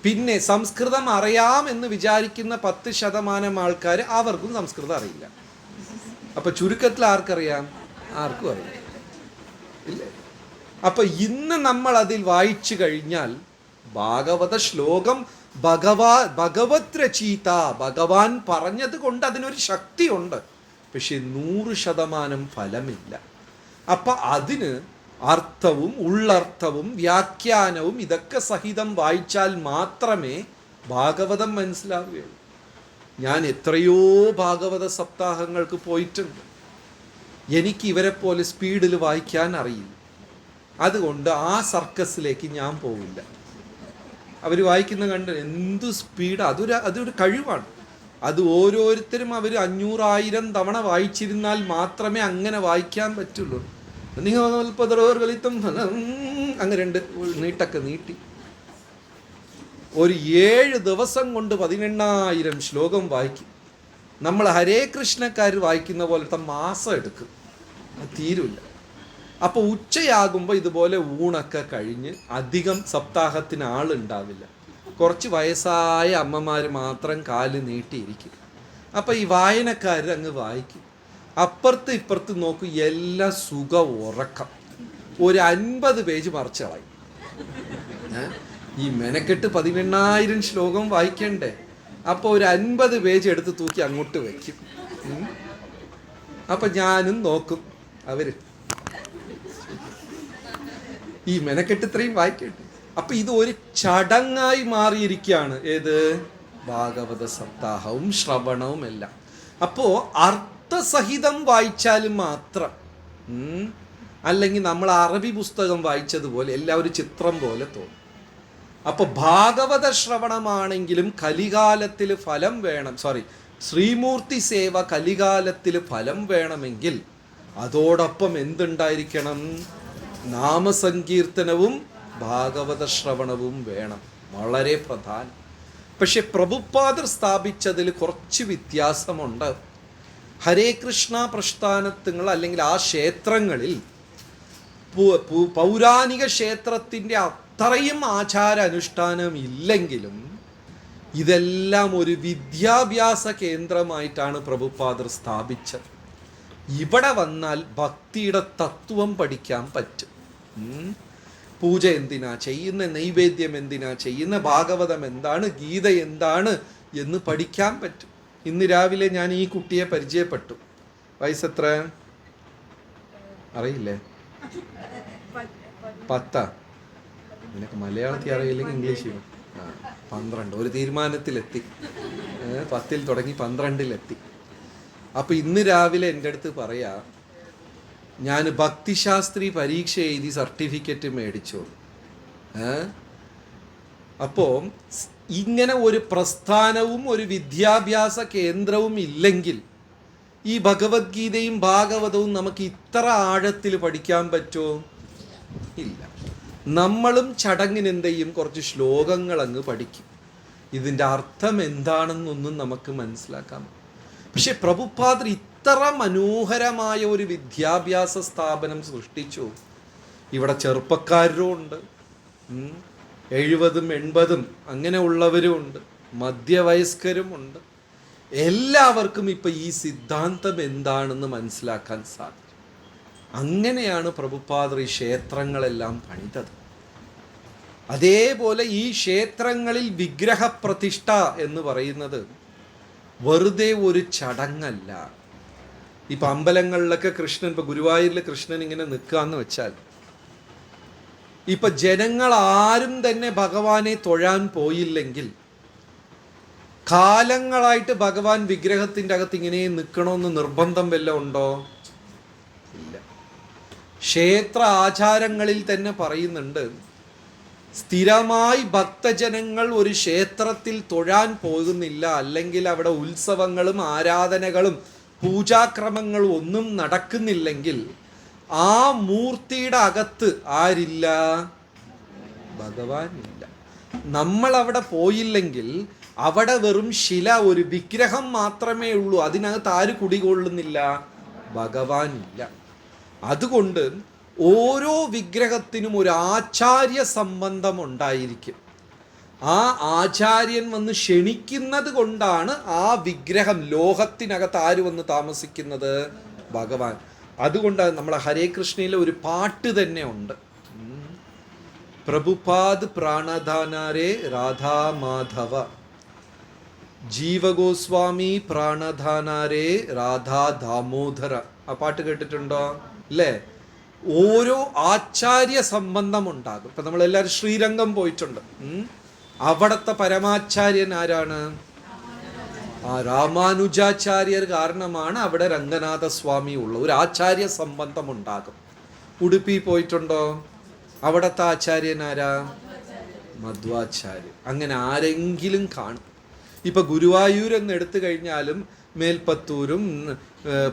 Speaker 1: പിന്നെ സംസ്കൃതം അറിയാം എന്ന് വിചാരിക്കുന്ന 10% ആൾക്കാർ, അവർക്കും സംസ്കൃതം അറിയില്ല. അപ്പൊ ചുരുക്കത്തിൽ ആർക്കറിയാം? ആർക്കും അറിയില്ല, ഇല്ലേ? അപ്പൊ ഇന്ന് നമ്മൾ അതിൽ വായിച്ചു കഴിഞ്ഞാൽ ഭാഗവത ശ്ലോകം ഭഗവത് രചയിത, ഭഗവാൻ പറഞ്ഞത് കൊണ്ട് അതിനൊരു ശക്തിയുണ്ട്. പക്ഷെ 100% ഫലമില്ല. അപ്പൊ അതിന് അർത്ഥവും ഉള്ളർത്ഥവും വ്യാഖ്യാനവും ഇതൊക്കെ സഹിതം വായിച്ചാൽ മാത്രമേ ഭാഗവതം മനസ്സിലാവുകയുള്ളൂ. ഞാൻ എത്രയോ ഭാഗവത സപ്താഹങ്ങൾക്ക് പോയിട്ടുണ്ട്. എനിക്ക് ഇവരെ പോലെ സ്പീഡിൽ വായിക്കാൻ അറിയില്ല. അതുകൊണ്ട് ആ സർക്കസിലേക്ക് ഞാൻ പോവില്ല. അവർ വായിക്കുന്ന കണ്ട് എന്തു സ്പീഡ്! അതൊരു കഴിവാണ്. അത് ഓരോരുത്തരും അവർ 500,000 തവണ വായിച്ചിരുന്നാൽ മാത്രമേ അങ്ങനെ വായിക്കാൻ പറ്റുള്ളൂ. നിങ്ങൾ അങ്ങ് 2 നീട്ടൊക്കെ നീട്ടി ഒരു 7 ദിവസം കൊണ്ട് 18,000 ശ്ലോകം വായിക്കും. നമ്മൾ ഹരേ കൃഷ്ണക്കാർ വായിക്കുന്ന പോലത്തെ മാസം എടുക്കും, അത് തീരില്ല. അപ്പോൾ ഉച്ചയാകുമ്പോൾ ഇതുപോലെ ഊണൊക്കെ കഴിഞ്ഞ് അധികം സപ്താഹത്തിന് ആളുണ്ടാവില്ല. കുറച്ച് വയസ്സായ അമ്മമാർ മാത്രം കാല് നീട്ടിയിരിക്കും. അപ്പം ഈ വായനക്കാർ അങ്ങ് വായിക്കും. അപ്പുറത്ത് ഇപ്പുറത്ത് നോക്കും, എല്ലാം സുഖ ഉറക്കം. ഒരു 50 പേജ് മറിച്ച് കളയും. ഈ മെനക്കെട്ട് 18,000 ശ്ലോകം വായിക്കണ്ടേ? അപ്പോൾ ഒരു 50 പേജ് എടുത്ത് തൂക്കി അങ്ങോട്ട് വയ്ക്കും. അപ്പം ഞാനും നോക്കും, അവര് ഈ മെനക്കെട്ട് ഇത്രയും വായിക്കട്ടെ. അപ്പം ഇത് ഒരു ചടങ്ങായി മാറിയിരിക്കുകയാണ്. ഏത്? ഭാഗവത സപ്താഹവും ശ്രവണവും എല്ലാം. അപ്പോൾ അർത്ഥസഹിതം വായിച്ചാലും മാത്രം, അല്ലെങ്കിൽ നമ്മൾ അറബി പുസ്തകം വായിച്ചതുപോലെ എല്ലാം ഒരു ചിത്രം പോലെ തോന്നും. അപ്പോൾ ഭാഗവത ശ്രവണമാണെങ്കിലും കലികാലത്തിൽ ഫലം വേണം. ശ്രീമൂർത്തി സേവ കലികാലത്തിൽ ഫലം വേണമെങ്കിൽ അതോടൊപ്പം എന്തുണ്ടായിരിക്കണം? നാമസങ്കീർത്തനവും ഭാഗവത ശ്രവണവും വേണം, വളരെ പ്രധാനം. പക്ഷെ പ്രഭുപാദർ സ്ഥാപിച്ചതിൽ കുറച്ച് വ്യത്യാസമുണ്ട്. ഹരേ കൃഷ്ണ പ്രസ്ഥാനത്തുങ്ങൾ അല്ലെങ്കിൽ ആ ക്ഷേത്രങ്ങളിൽ പൗരാണിക ക്ഷേത്രത്തിൻ്റെ അത്രയും ആചാര അനുഷ്ഠാനം ഇല്ലെങ്കിലും ഇതെല്ലാം ഒരു വിദ്യാഭ്യാസ കേന്ദ്രമായിട്ടാണ് പ്രഭുപാദർ സ്ഥാപിച്ചത്. ഇവിടെ വന്നാൽ ഭക്തിയുടെ തത്വം പഠിക്കാൻ പറ്റും. പൂജ എന്തിനാ ചെയ്യുന്ന, നൈവേദ്യം എന്തിനാ ചെയ്യുന്ന, ഭാഗവതം എന്താണ്, ഗീത എന്താണ് എന്ന് പഠിക്കാൻ പറ്റും. ഇന്ന് രാവിലെ ഞാൻ ഈ കുട്ടിയെ പരിചയപ്പെട്ടു. വയസ്സെത്ര അറിയില്ലേ? 10. നിനക്ക് മലയാളത്തിൽ അറിയില്ലെങ്കിൽ ഇംഗ്ലീഷ്. 12. ഒരു തീരുമാനത്തിലെത്തി. 10 തുടങ്ങി 12 അപ്പം ഇന്ന് രാവിലെ എൻ്റെ അടുത്ത് പറയാ, ഞാൻ ഭക്തിശാസ്ത്രി പരീക്ഷ എഴുതി സർട്ടിഫിക്കറ്റ് മേടിച്ചു. അപ്പോൾ ഇങ്ങനെ ഒരു പ്രസ്ഥാനവും ഒരു വിദ്യാഭ്യാസ കേന്ദ്രവും ഇല്ലെങ്കിൽ ഈ ഭഗവത്ഗീതയും ഭാഗവതവും നമുക്ക് ഇത്ര ആഴത്തിൽ പഠിക്കാൻ പറ്റുമോ? ഇല്ല. നമ്മളും ചടങ്ങിനെന്ത് ചെയ്യും, കുറച്ച് ശ്ലോകങ്ങൾ അങ്ങ് പഠിക്കും. ഇതിൻ്റെ അർത്ഥം എന്താണെന്നൊന്നും നമുക്ക് മനസ്സിലാക്കാം. പക്ഷെ പ്രഭുപാദർ ഇത്ര മനോഹരമായ ഒരു വിദ്യാഭ്യാസ സ്ഥാപനം സൃഷ്ടിച്ചു. ഇവിടെ ചെറുപ്പക്കാരും ഉണ്ട്, 70, 80 അങ്ങനെ ഉള്ളവരും ഉണ്ട്, മധ്യവയസ്കരുമുണ്ട്. എല്ലാവർക്കും ഇപ്പം ഈ സിദ്ധാന്തം എന്താണെന്ന് മനസ്സിലാക്കാൻ സാധിക്കും. അങ്ങനെയാണ് പ്രഭുപാദർ ഈ ക്ഷേത്രങ്ങളെല്ലാം പണിതത്. അതേപോലെ ഈ ക്ഷേത്രങ്ങളിൽ വിഗ്രഹപ്രതിഷ്ഠ എന്ന് പറയുന്നത് വെറുതെ ഒരു ചടങ്ങല്ല. ഇപ്പം അമ്പലങ്ങളിലൊക്കെ കൃഷ്ണൻ, ഇപ്പം ഗുരുവായൂരിൽ കൃഷ്ണൻ ഇങ്ങനെ നിൽക്കാന്ന് വെച്ചാൽ, ഇപ്പം ജനങ്ങൾ ആരും തന്നെ ഭഗവാനെ തൊഴാൻ പോയില്ലെങ്കിൽ കാലങ്ങളായിട്ട് ഭഗവാൻ വിഗ്രഹത്തിൻ്റെ അകത്ത് ഇങ്ങനെ നിൽക്കണമെന്ന് നിർബന്ധം വല്ലതും ഉണ്ടോ? ഇല്ല. ക്ഷേത്ര ആചാരങ്ങളിൽ തന്നെ പറയുന്നുണ്ട്, സ്ഥിരമായി ഭക്തജനങ്ങൾ ഒരു ക്ഷേത്രത്തിൽ തൊഴാൻ പോകുന്നില്ല, അല്ലെങ്കിൽ അവിടെ ഉത്സവങ്ങളും ആരാധനകളും പൂജാക്രമങ്ങളും ഒന്നും നടക്കുന്നില്ലെങ്കിൽ ആ മൂർത്തിയുടെ അകത്ത് ആരില്ല? ഭഗവാൻ ഇല്ല. നമ്മൾ അവിടെ പോയില്ലെങ്കിൽ അവിടെ വെറും ശില, ഒരു വിഗ്രഹം മാത്രമേ ഉള്ളൂ. അതിനകത്ത് ആര് കുടികൊള്ളുന്നില്ല? ഭഗവാൻ ഇല്ല. അതുകൊണ്ട് ഓരോ വിഗ്രഹത്തിനും ഒരു ആചാര്യ സംബന്ധം ഉണ്ടായിരിക്കും. ആ ആചാര്യൻ വന്ന് ക്ഷണിക്കുന്നത് കൊണ്ടാണ് ആ വിഗ്രഹം, ലോഹത്തിനകത്ത് ആര് വന്ന് താമസിക്കുന്നത്? ഭഗവാൻ. അതുകൊണ്ട് നമ്മളെ ഹരേ കൃഷ്ണയിലെ ഒരു പാട്ട് തന്നെ ഉണ്ട്, പ്രഭുപാദ് പ്രാണധാനാരേ രാധാ മാധവ, ജീവഗോസ്വാമി പ്രാണധാനാരേ രാധാ ദാമോദര. ആ പാട്ട് കേട്ടിട്ടുണ്ടോ? അല്ലേ? ഓരോ ആചാര്യ സംബന്ധം ഉണ്ടാകും. ഇപ്പം നമ്മളെല്ലാവരും ശ്രീരംഗം പോയിട്ടുണ്ട്. അവിടുത്തെ പരമാചാര്യൻ ആരാണ്? ആ രാമാനുജാചാര്യർ കാരണമാണ് അവിടെ രംഗനാഥസ്വാമി ഉള്ള ഒരു ആചാര്യ സംബന്ധം ഉണ്ടാകും. ഉടുപ്പി പോയിട്ടുണ്ടോ? അവിടുത്തെ ആചാര്യൻ ആരാ? മധ്വാചാര്യൻ. അങ്ങനെ ആരെങ്കിലും കാണും. ഇപ്പം ഗുരുവായൂർ എന്ന് എടുത്തു കഴിഞ്ഞാലും മേൽപ്പത്തൂരും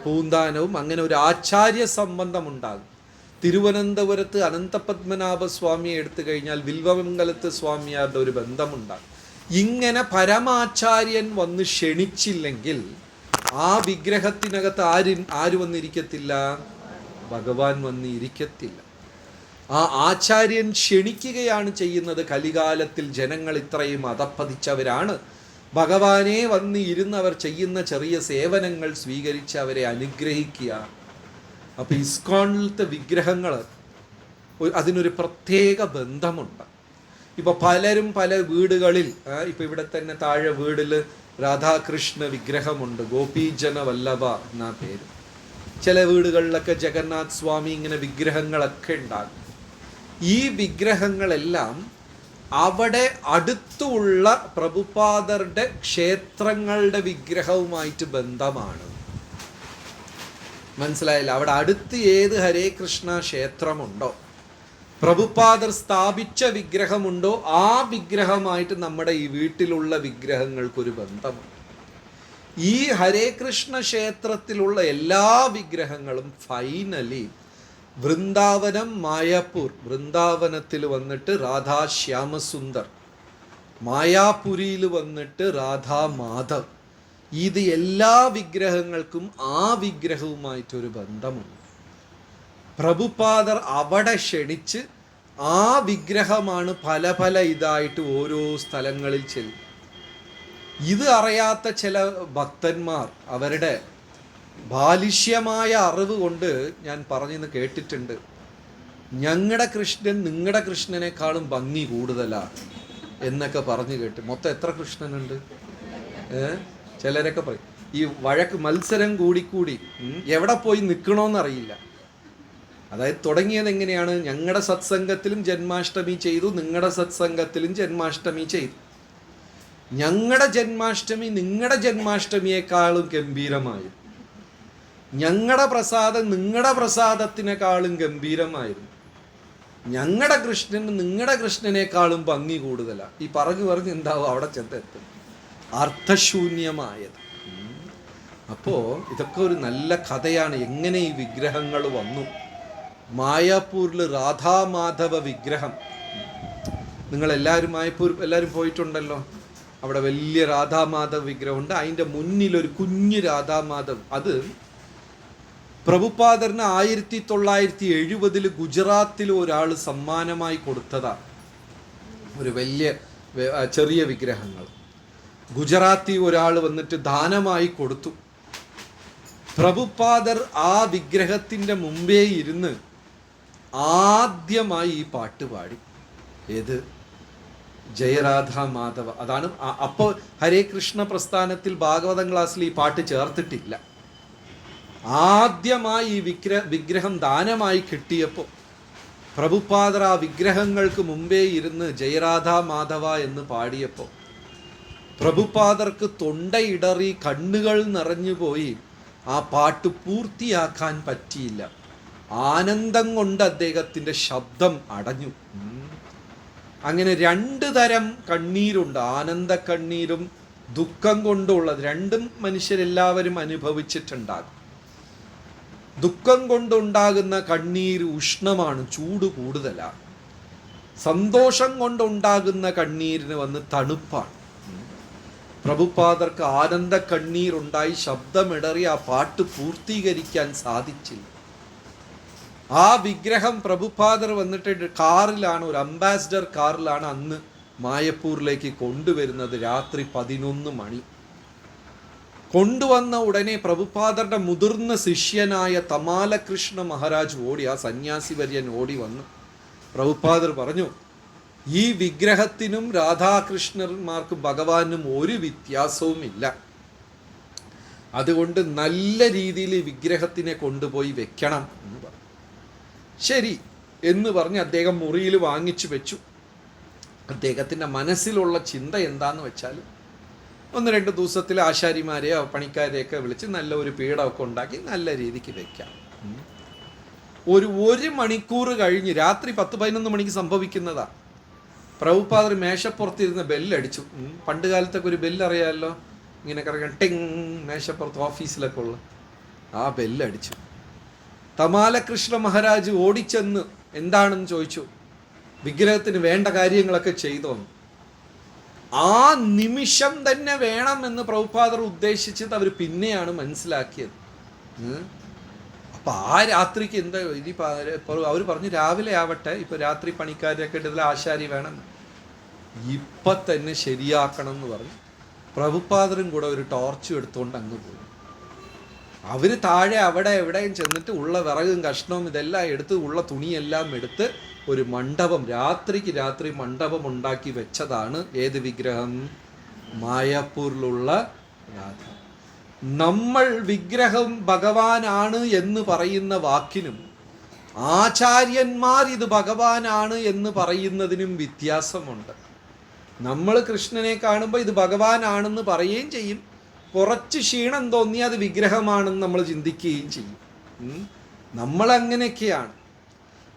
Speaker 1: പൂന്താനവും അങ്ങനെ ഒരു ആചാര്യ സംബന്ധം ഉണ്ടാകും. തിരുവനന്തപുരത്ത് അനന്തപത്മനാഭസ്വാമിയെ എടുത്തു കഴിഞ്ഞാൽ വിൽവമംഗലത്ത് സ്വാമിയാരുടെ ഒരു ബന്ധമുണ്ടാകും. ഇങ്ങനെ പരമാചാര്യൻ വന്ന് ക്ഷണിച്ചില്ലെങ്കിൽ ആ വിഗ്രഹത്തിനകത്ത് ആര് വന്നിരിക്കത്തില്ല? ഭഗവാൻ വന്നിരിക്കത്തില്ല. ആ ആചാര്യൻ ക്ഷണിക്കുകയാണ് ചെയ്യുന്നത്. കലികാലത്തിൽ ജനങ്ങൾ ഇത്രയും അധപ്പതിച്ചവരാണ്. ഭഗവാനെ വന്ന് ഇരുന്നവർ ചെയ്യുന്ന ചെറിയ സേവനങ്ങൾ സ്വീകരിച്ച് അവരെ അനുഗ്രഹിക്കുക. അപ്പോൾ ഇസ്കോണിലത്തെ വിഗ്രഹങ്ങൾ അതിനൊരു പ്രത്യേക ബന്ധമുണ്ട്. ഇപ്പോൾ പലരും പല വീടുകളിൽ, ഇപ്പോൾ ഇവിടെ തന്നെ താഴെ വീടിൽ രാധാകൃഷ്ണ വിഗ്രഹമുണ്ട്, ഗോപീജന വല്ലഭ എന്നാ പേര്. ചില വീടുകളിലൊക്കെ ജഗന്നാഥ് സ്വാമി ഇങ്ങനെ വിഗ്രഹങ്ങളൊക്കെ ഉണ്ടാകും. ഈ വിഗ്രഹങ്ങളെല്ലാം അവിടെ അടുത്തുള്ള പ്രഭുപാദരുടെ ക്ഷേത്രങ്ങളുടെ വിഗ്രഹവുമായിട്ട് ബന്ധമാണ്. മനസ്സിലായില്ല? അവിടെ അടുത്ത് ഏത് ഹരേ കൃഷ്ണ ക്ഷേത്രമുണ്ടോ, പ്രഭുപാദർ സ്ഥാപിച്ച വിഗ്രഹമുണ്ടോ, ആ വിഗ്രഹമായിട്ട് നമ്മുടെ ഈ വീട്ടിലുള്ള വിഗ്രഹങ്ങൾക്കൊരു ബന്ധമുണ്ട്. ഈ ഹരേ കൃഷ്ണ ക്ഷേത്രത്തിലുള്ള എല്ലാ വിഗ്രഹങ്ങളും ഫൈനലി വൃന്ദാവനം മായാപൂർ, വൃന്ദാവനത്തിൽ വന്നിട്ട് രാധാ ശ്യാമസുന്ദർ, മായാപുരിയിൽ വന്നിട്ട് രാധാ മാധവ്. ഇത് എല്ലാ വിഗ്രഹങ്ങൾക്കും ആ വിഗ്രഹവുമായിട്ടൊരു ബന്ധമുണ്ട്. പ്രഭുപാദർ അവിടെ ക്ഷണിച്ച് ആ വിഗ്രഹമാണ് പല പല ഇതായിട്ട് ഓരോ സ്ഥലങ്ങളിൽ ചെല്ലും. ഇത് അറിയാത്ത ചില ഭക്തന്മാർ അവരുടെ ബാലിഷ്യമായ അറിവ് കൊണ്ട് ഞാൻ പറഞ്ഞെന്ന് കേട്ടിട്ടുണ്ട്, ഞങ്ങളുടെ കൃഷ്ണൻ നിങ്ങളുടെ കൃഷ്ണനേക്കാളും ഭംഗി കൂടുതലാണ് എന്നൊക്കെ പറഞ്ഞു കേട്ട്. മൊത്തം എത്ര കൃഷ്ണനുണ്ട്? ചിലരൊക്കെ പറയും. ഈ വഴക്ക് മത്സരം കൂടിക്കൂടി എവിടെ പോയി നിൽക്കണമെന്നറിയില്ല. അതായത് തുടങ്ങിയത് എങ്ങനെയാണ്? ഞങ്ങളുടെ സത്സംഗത്തിലും ജന്മാഷ്ടമി ചെയ്തു, നിങ്ങളുടെ സത്സംഗത്തിലും ജന്മാഷ്ടമി ചെയ്തു. ഞങ്ങളുടെ ജന്മാഷ്ടമി നിങ്ങളുടെ ജന്മാഷ്ടമിയേക്കാളും ഗംഭീരമായിരുന്നു, ഞങ്ങളുടെ പ്രസാദം നിങ്ങളുടെ പ്രസാദത്തിനേക്കാളും ഗംഭീരമായിരുന്നു, ഞങ്ങളുടെ കൃഷ്ണന് നിങ്ങളുടെ കൃഷ്ണനേക്കാളും ഭംഗി കൂടുതലാണ്. ഈ പറഞ്ഞ് എന്താവും അവിടെ ചെന്നെത്തും അർത്ഥശൂന്യമായത്. അപ്പോൾ ഇതൊക്കെ ഒരു നല്ല കഥയാണ്. എങ്ങനെ ഈ വിഗ്രഹങ്ങൾ വന്നു? മായാപൂരിൽ രാധാമാധവ വിഗ്രഹം, നിങ്ങളെല്ലാവരും മായപ്പൂർ എല്ലാവരും പോയിട്ടുണ്ടല്ലോ. അവിടെ വലിയ രാധാമാധവ് വിഗ്രഹമുണ്ട്. അതിൻ്റെ മുന്നിലൊരു കുഞ്ഞു രാധാമാധവ്. അത് പ്രഭുപാദറിന് 1970 ഗുജറാത്തിൽ ഒരാൾ സമ്മാനമായി കൊടുത്തതാണ്. ഒരു വലിയ ചെറിയ വിഗ്രഹങ്ങൾ ഗുജറാത്തി ഒരാൾ വന്നിട്ട് ദാനമായി കൊടുത്തു. പ്രഭുപാദർ ആ വിഗ്രഹത്തിൻ്റെ മുമ്പേ ഇരുന്ന് ആദ്യമായി ഈ പാട്ട് പാടി. ഏത്? ജയരാധ മാധവ. അതാണ്. അപ്പോൾ ഹരേ കൃഷ്ണ പ്രസ്ഥാനത്തിൽ ഭാഗവതം ക്ലാസ്സിൽ ഈ പാട്ട് ചേർത്തിട്ടില്ല. ആദ്യമായി ഈ വിഗ്രഹം ദാനമായി കിട്ടിയപ്പോൾ പ്രഭുപാദർ ആ വിഗ്രഹങ്ങൾക്ക് മുമ്പേ ഇരുന്ന് ജയരാധ മാധവ എന്ന് പാടിയപ്പോൾ പ്രഭുപാദർക്ക് തൊണ്ടയിടറി കണ്ണുകൾ നിറഞ്ഞുപോയി. ആ പാട്ട് പൂർത്തിയാക്കാൻ പറ്റിയില്ല. ആനന്ദം കൊണ്ട് അദ്ദേഹത്തിൻ്റെ ശബ്ദം അടഞ്ഞു. അങ്ങനെ 2 തരം കണ്ണീരുണ്ട്, ആനന്ദ കണ്ണീരും ദുഃഖം കൊണ്ടുള്ളത്. രണ്ടും മനുഷ്യരെല്ലാവരും അനുഭവിച്ചിട്ടുണ്ടാകും. ദുഃഖം കൊണ്ടുണ്ടാകുന്ന കണ്ണീര് ഉഷ്ണമാണ്, ചൂട് കൂടുതലാണ്. സന്തോഷം കൊണ്ടുണ്ടാകുന്ന കണ്ണീരിന് വന്ന് തണുപ്പാണ്. പ്രഭുപാദർക്ക് ആനന്ദ കണ്ണീരുണ്ടായി, ശബ്ദമിടറി ആ പാട്ട് പൂർത്തീകരിക്കാൻ സാധിച്ചില്ല. ആ വിഗ്രഹം പ്രഭുപാദർ വന്നിട്ട് കാറിലാണ്, ഒരു അംബാസിഡർ കാറിലാണ് അന്ന് മായപ്പൂരിലേക്ക് കൊണ്ടുവരുന്നത്. രാത്രി 11 മണി. കൊണ്ടുവന്ന ഉടനെ പ്രഭുപാദരുടെ മുതിർന്ന ശിഷ്യനായ തമാലകൃഷ്ണ മഹാരാജ് ഓടി, ആ സന്യാസി വര്യൻ ഓടി വന്നു. പ്രഭുപാദർ പറഞ്ഞു, ഈ വിഗ്രഹത്തിനും രാധാകൃഷ്ണന്മാർക്കും ഭഗവാനും ഒരു വ്യത്യാസവുമില്ല, അതുകൊണ്ട് നല്ല രീതിയിൽ ഈ വിഗ്രഹത്തിനെ കൊണ്ടുപോയി വെക്കണം എന്ന് പറഞ്ഞു. ശരി എന്ന് പറഞ്ഞ് അദ്ദേഹം മുറിയിൽ വാങ്ങിച്ചു വെച്ചു. അദ്ദേഹത്തിൻ്റെ മനസ്സിലുള്ള ചിന്ത എന്താന്ന് വെച്ചാൽ 1-2 ദിവസത്തിൽ ആശാരിമാരെയോ പണിക്കാരെയൊക്കെ വിളിച്ച് നല്ല ഒരു പീഠമൊക്കെ ഉണ്ടാക്കി നല്ല രീതിക്ക് വെക്കാം. ഒരു മണിക്കൂർ കഴിഞ്ഞ് രാത്രി 10-11 മണിക്ക് സംഭവിക്കുന്നതാണ്. പ്രഭുപാദർ മേശപ്പുറത്തിരുന്ന് ബെല്ലടിച്ചു. പണ്ട് കാലത്തൊക്കെ ഒരു ബെല്ലറിയാമല്ലോ, ഇങ്ങനെ കറങ്ങാൻ ടെങ്, മേശപ്പുറത്ത് ഓഫീസിലൊക്കെ ഉള്ള ആ ബെല്ലടിച്ചു. തമാലകൃഷ്ണ മഹാരാജ് ഓടിച്ചെന്ന് എന്താണെന്ന് ചോദിച്ചു. വിഗ്രഹത്തിന് വേണ്ട കാര്യങ്ങളൊക്കെ ചെയ്തോന്ന്. ആ നിമിഷം തന്നെ വേണമെന്ന് പ്രഭുപാദർ ഉദ്ദേശിച്ചത് അവർ പിന്നെയാണ് മനസ്സിലാക്കിയത്. അപ്പം ആ രാത്രിക്ക് എന്താ ഇനി അവർ പറഞ്ഞു, രാവിലെ ആവട്ടെ, ഇപ്പം രാത്രി പണിക്കാരൊക്കെ ഇട്ടതിൽ ആശാരി വേണം, ഇപ്പം തന്നെ ശരിയാക്കണം എന്ന് പറഞ്ഞു. പ്രഭുപാദരും കൂടെ ഒരു ടോർച്ചും എടുത്തുകൊണ്ട് അങ്ങ് പോയി. അവർ താഴെ അവിടെ എവിടെയും ചെന്നിട്ട് ഉള്ള വിറകും കഷ്ണവും ഇതെല്ലാം എടുത്ത് ഉള്ള തുണിയെല്ലാം എടുത്ത് ഒരു മണ്ഡപം, രാത്രിക്ക് രാത്രി മണ്ഡപം ഉണ്ടാക്കി വെച്ചതാണ്. ഏത് വിഗ്രഹം? മായാപൂരിലുള്ള രാധ. നമ്മൾ വിഗ്രഹം ഭഗവാനാണ് എന്ന് പറയുന്ന വാക്കിനും ആചാര്യന്മാർ ഇത് ഭഗവാനാണ് എന്ന് പറയുന്നതിനും വ്യത്യാസമുണ്ട്. നമ്മൾ കൃഷ്ണനെ കാണുമ്പോൾ ഇത് ഭഗവാനാണെന്ന് പറയുകയും ചെയ്യും, കുറച്ച് ക്ഷീണം തോന്നി അത് വിഗ്രഹമാണെന്ന് നമ്മൾ ചിന്തിക്കുകയും ചെയ്യും. നമ്മളങ്ങനെയൊക്കെയാണ്.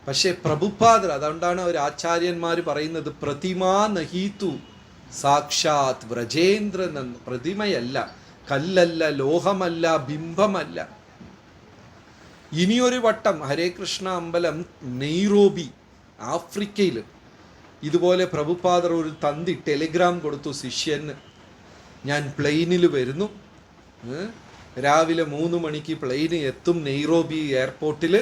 Speaker 1: പക്ഷേ പ്രഭുപാദർ, അതുകൊണ്ടാണ് ഒരു ആചാര്യന്മാർ പറയുന്നത്, പ്രതിമാ നഹീതു സാക്ഷാത് വ്രജേന്ദ്രൻ എന്ന്. പ്രതിമയല്ല, കല്ലല്ല, ലോഹമല്ല, ബിംബമല്ല. ഇനിയൊരു വട്ടം ഹരേ കൃഷ്ണ അമ്പലം നെയ്റോബി ആഫ്രിക്കയിൽ ഇതുപോലെ പ്രഭുപാദർ ഒരു തന്തി ടെലിഗ്രാം കൊടുത്തു ശിഷ്യന്, ഞാൻ പ്ലെയിനിൽ വരുന്നു, രാവിലെ 3 മണിക്ക് പ്ലെയിന് എത്തും നെയ്റോബി എയർപോർട്ടിൽ,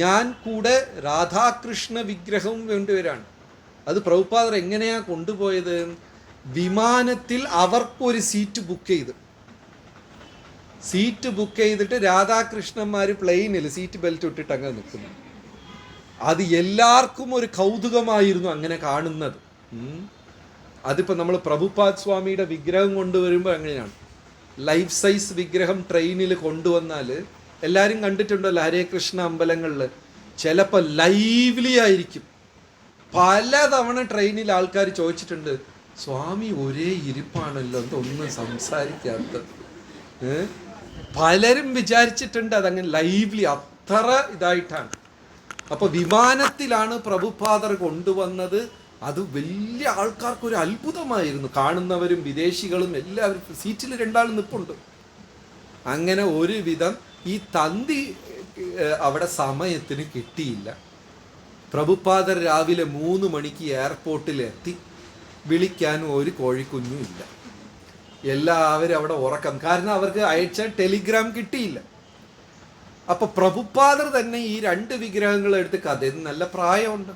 Speaker 1: ഞാൻ കൂടെ രാധാകൃഷ്ണ വിഗ്രഹവും വേണ്ടിവരാണ്. അത് പ്രഭുപാദർ എങ്ങനെയാണ് കൊണ്ടുപോയത്? വിമാനത്തിൽ അവർക്കൊരു സീറ്റ് ബുക്ക് ചെയ്തിട്ട് രാധാകൃഷ്ണന്മാർ പ്ലെയിനിൽ സീറ്റ് ബെൽറ്റ് ഇട്ടിട്ട് അങ്ങനെ നിൽക്കുന്നു. അത് എല്ലാവർക്കും ഒരു കൗതുകമായിരുന്നു അങ്ങനെ കാണുന്നത്. അതിപ്പോൾ നമ്മൾ പ്രഭുപാദ് സ്വാമിയുടെ വിഗ്രഹം കൊണ്ടുവരുമ്പോൾ അങ്ങനെയാണ്. ലൈഫ് സൈസ് വിഗ്രഹം ട്രെയിനിൽ കൊണ്ടുവന്നാൽ എല്ലാവരും കണ്ടിട്ടുണ്ടല്ലോ ഹരേ കൃഷ്ണ അമ്പലങ്ങളിൽ, ചിലപ്പോൾ ലൈവ്ലി ആയിരിക്കും. പലതവണ ട്രെയിനിൽ ആൾക്കാർ ചോദിച്ചിട്ടുണ്ട്, സ്വാമി ഒരേ ഇരിപ്പാണല്ലോ, എന്തൊന്നും സംസാരിക്കാത്തത്. പലരും വിചാരിച്ചിട്ടുണ്ട് അതങ്ങനെ ലൈവ്ലി, അത്ര ഇതായിട്ടാണ്. അപ്പോൾ വിമാനത്തിലാണ് പ്രഭുപാദർ കൊണ്ടുവന്നത്. അത് വലിയ ആൾക്കാർക്കൊരു അത്ഭുതമായിരുന്നു. കാണുന്നവരും വിദേശികളും എല്ലാവരും. സീറ്റിൽ 2 ആൾ നിൽപ്പുണ്ട്. അങ്ങനെ ഒരുവിധം ഈ തന്തി അവിടെ സമയത്തിന് കിട്ടിയില്ല. പ്രഭുപാദർ രാവിലെ 3 മണിക്ക് എയർപോർട്ടിലെത്തി. വിളിക്കാൻ ഒരു കോഴിക്കുഞ്ഞും ഇല്ല. എല്ലാവരും അവിടെ ഉറക്കം. കാരണം അവർക്ക് അയച്ച ടെലിഗ്രാം കിട്ടിയില്ല. അപ്പൊ പ്രഭുപാദർ തന്നെ ഈ 2 വിഗ്രഹങ്ങൾ എടുത്ത്, കഥ നല്ല പ്രായമുണ്ട്,